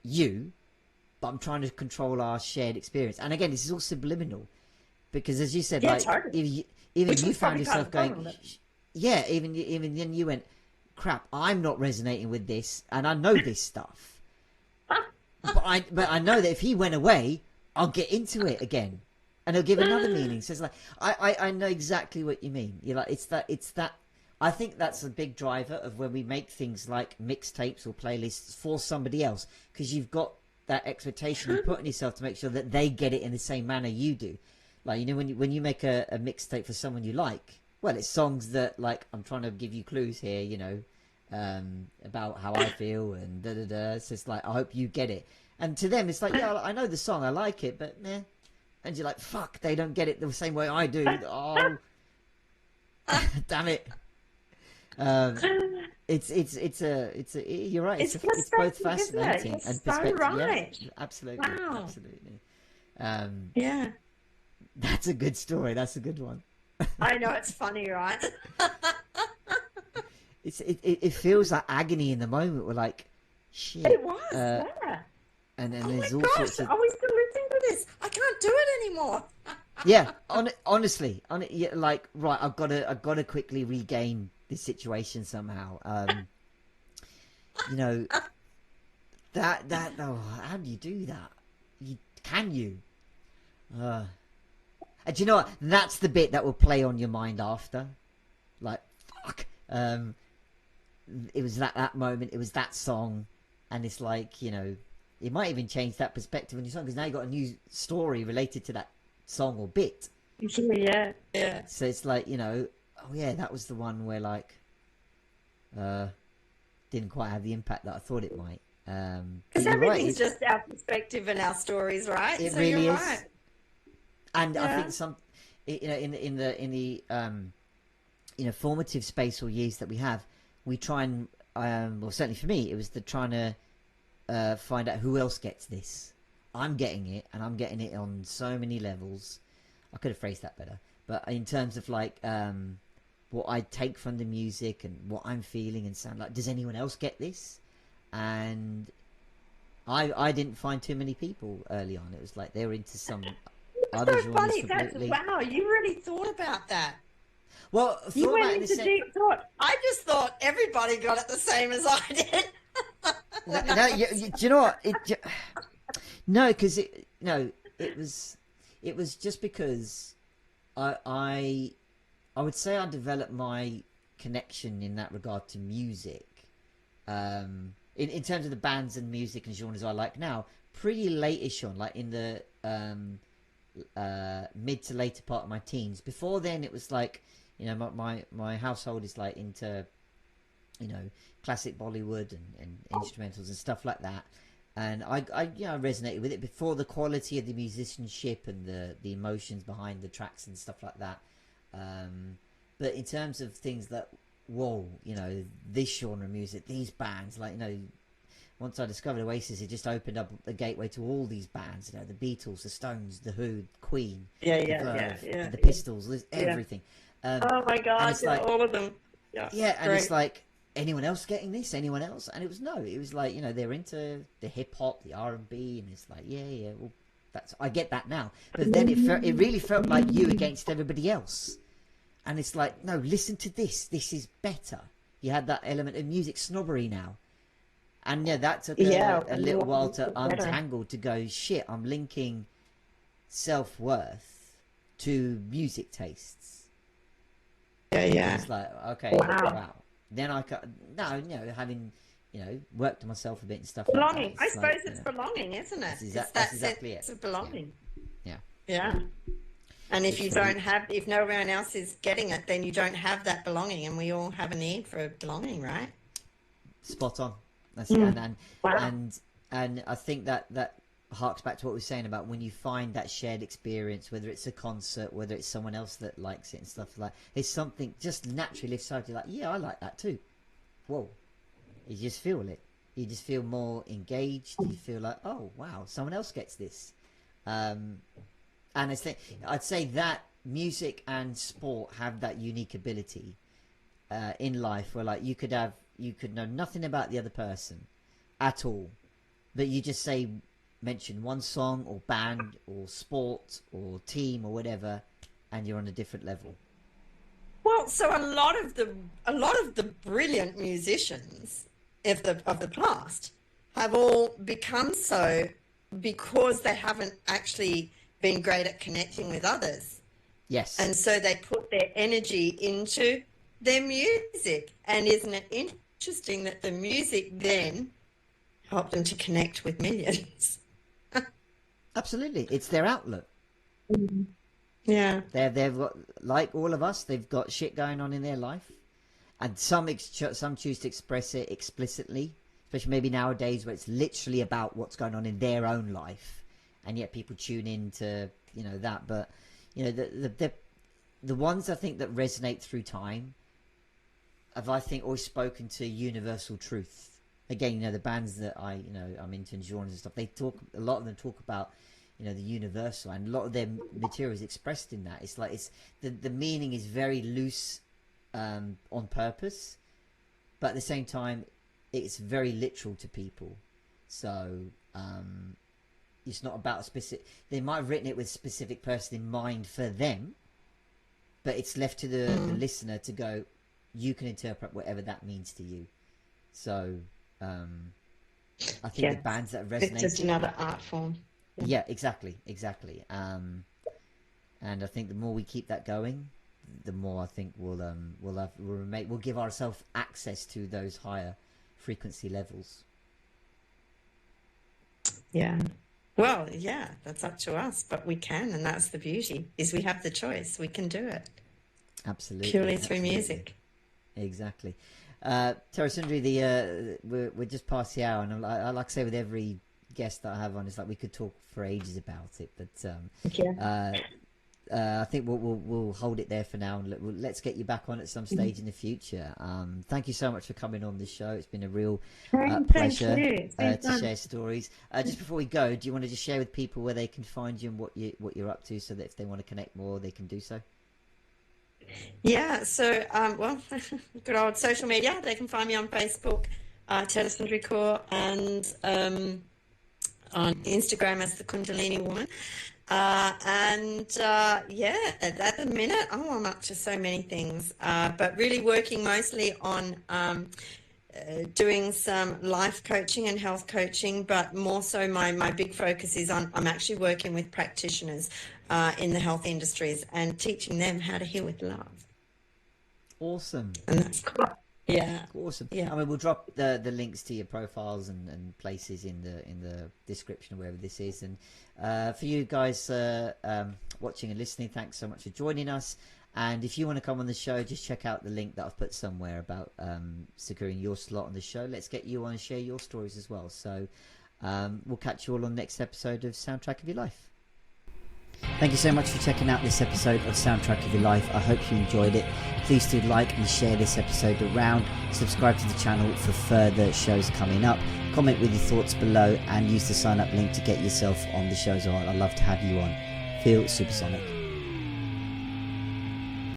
you, but I'm trying to control our shared experience. And again, this is all subliminal, because as you said, like, even you found yourself going, even then you went, crap, I'm not resonating with this, and I know this stuff. But I know that if he went away, I'll get into it again, and it'll give another meaning. So it's like, I know exactly what you mean. You're like, it's that. I think that's a big driver of when we make things like mixtapes or playlists for somebody else, because you've got that expectation you put on yourself to make sure that they get it in the same manner you do. Like, you know, when you make a mixtape for someone you like, well, it's songs that, like, I'm trying to give you clues here, you know, about how I feel and da da da. So it's like, I hope you get it. And to them, it's like, yeah, I know the song, I like it, but meh. And you're like, fuck, they don't get it the same way I do. Oh, damn it. It's you're right. It's both fascinating and perspective. So right. Yeah, absolutely, wow. Absolutely. Yeah. That's a good story. That's a good one. I know, it's funny, right? It feels like agony in the moment. We're like, shit. It was, yeah. And then Oh my there's all gosh, sorts of are we still listening to this? I can't do it anymore. yeah. Honestly, yeah, like right, I've got to quickly regain this situation somehow. You know that oh, how do you do that? Can you? And do you know what? That's the bit that will play on your mind after. Like fuck. It was that moment. It was that song, and it's like, you know, it might even change that perspective on your song because now you got a new story related to that song or bit. Yeah, yeah. So it's like, you know, oh yeah, that was the one where like didn't quite have the impact that I thought it might. But Because you're right. everything's just our perspective and our stories, right? It So really you're is. right. And I Yeah. think you know, in the you know, formative space or years that we have, we try and well, certainly for me, it was the trying to find out who else gets this. I'm getting it, and I'm getting it on so many levels. I could have phrased that better, but in terms of like what I take from the music and what I'm feeling and sound like, does anyone else get this? And I didn't find too many people early on. It was like they were into some other So genres funny. That's completely. wow. You really thought about that. Well, You thought went about it in into the deep thought. I just thought everybody got it the same as I did. no, do you know what? No, because it was just because I would say I developed my connection in that regard to music, in terms of the bands and music and genres I like now, pretty late-ish on, like in the mid to later part of my teens. Before then, it was like, you know, my household is like into, you know, classic Bollywood and instrumentals and stuff like that. And I you know, resonated with it before the quality of the musicianship and the emotions behind the tracks and stuff like that. But in terms of things that, whoa, you know, this genre of music, these bands, like, you know, once I discovered Oasis, it just opened up the gateway to all these bands, you know, the Beatles, the Stones, the Who, Queen, the Verve, the Pistols, everything. Oh my And God, it's like, all of them. yeah, and great. it's like, anyone else getting this? Anyone else? And it was no. It was like, you know, they're into the hip hop, the R&B, and it's like, yeah, well, I get that now. But then it really felt like you against everybody else. And it's like, no, listen to this. This is better. You had that element of music snobbery now. And yeah, that took a little while to untangle, to go, shit, I'm linking self-worth to music tastes. Yeah. It's like, okay, wow. Then now, you know, having, you know, worked on myself a bit and stuff belonging. like that. I suppose it's belonging, isn't it? That's exactly it. It's belonging. Yeah. And if you don't have, if no one else is getting it, then you don't have that belonging, and we all have a need for belonging, right? Spot on. That's it. And I think that harks back to what we were saying about when you find that shared experience, whether it's a concert, whether it's someone else that likes it and stuff like that, there's something just naturally lifts out. You're like, yeah, I like that too. Whoa. You just feel it. You just feel more engaged. You feel like, oh wow, someone else gets this. And I'd say that music and sport have that unique ability in life where, like, you could know nothing about the other person at all, but you just mention one song or band or sport or team or whatever, and you're on a different level. Well, so a lot of the brilliant musicians of the past have all become so because they haven't actually been great at connecting with others. Yes. And so they put their energy into their music. And isn't it interesting that the music then helped them to connect with millions? Absolutely. It's their outlet. Yeah. They've got, like all of us, they've got shit going on in their life. And some choose to express it explicitly, especially maybe nowadays where it's literally about what's going on in their own life. And yet people tune into, you know, that. But, you know, the ones I think that resonate through time have, I think, always spoken to universal truth. Again, you know, the bands that I'm into and genres and stuff, a lot of them talk about, you know, the universal, and a lot of their material is expressed in that. It's like, the meaning is very loose on purpose, but at the same time, it's very literal to people. So it's not about a specific. They might have written it with a specific person in mind for them, but it's left to the listener to go. You can interpret whatever that means to you. So I think the bands that resonate. It's just another art form. Yeah, exactly. And I think the more we keep that going, the more I think we'll give ourselves access to those higher frequency levels. Yeah. Well, yeah, that's up to us, but we can, and that's the beauty, is we have the choice. We can do it. Absolutely. Purely through music. Exactly. Tera-Sundri, we're just past the hour, and I like to say with every guest that I have on, it's like we could talk for ages about it, but I think we'll hold it there for now, and let's get you back on at some stage in the future. Thank you so much for coming on the show. It's been a real pleasure to share stories. Just before we go, do you want to just share with people where they can find you and what you're up to, so that if they want to connect more, they can do so? Yeah, so good old social media. They can find me on Facebook, Tera-Sundri Kaur, and on Instagram as the Kundalini Woman. At the minute, I'm up to so many things, but really working mostly on doing some life coaching and health coaching, but more so my big focus is on, I'm actually working with practitioners in the health industries and teaching them how to heal with love. Awesome. And that's cool. Yeah. Awesome. Yeah. I mean, we'll drop the links to your profiles and places in the description, wherever this is. And for you guys watching and listening, thanks so much for joining us. And if you want to come on the show, just check out the link that I've put somewhere about securing your slot on the show. Let's get you on and share your stories as well. So we'll catch you all on the next episode of Soundtrack of Your Life. Thank you so much for checking out this episode of Soundtrack of Your Life. I hope you enjoyed it. Please do like and share this episode around. Subscribe to the channel for further shows coming up. Comment with your thoughts below and use the sign up link to get yourself on the show as well. I'd love to have you on. Feel supersonic.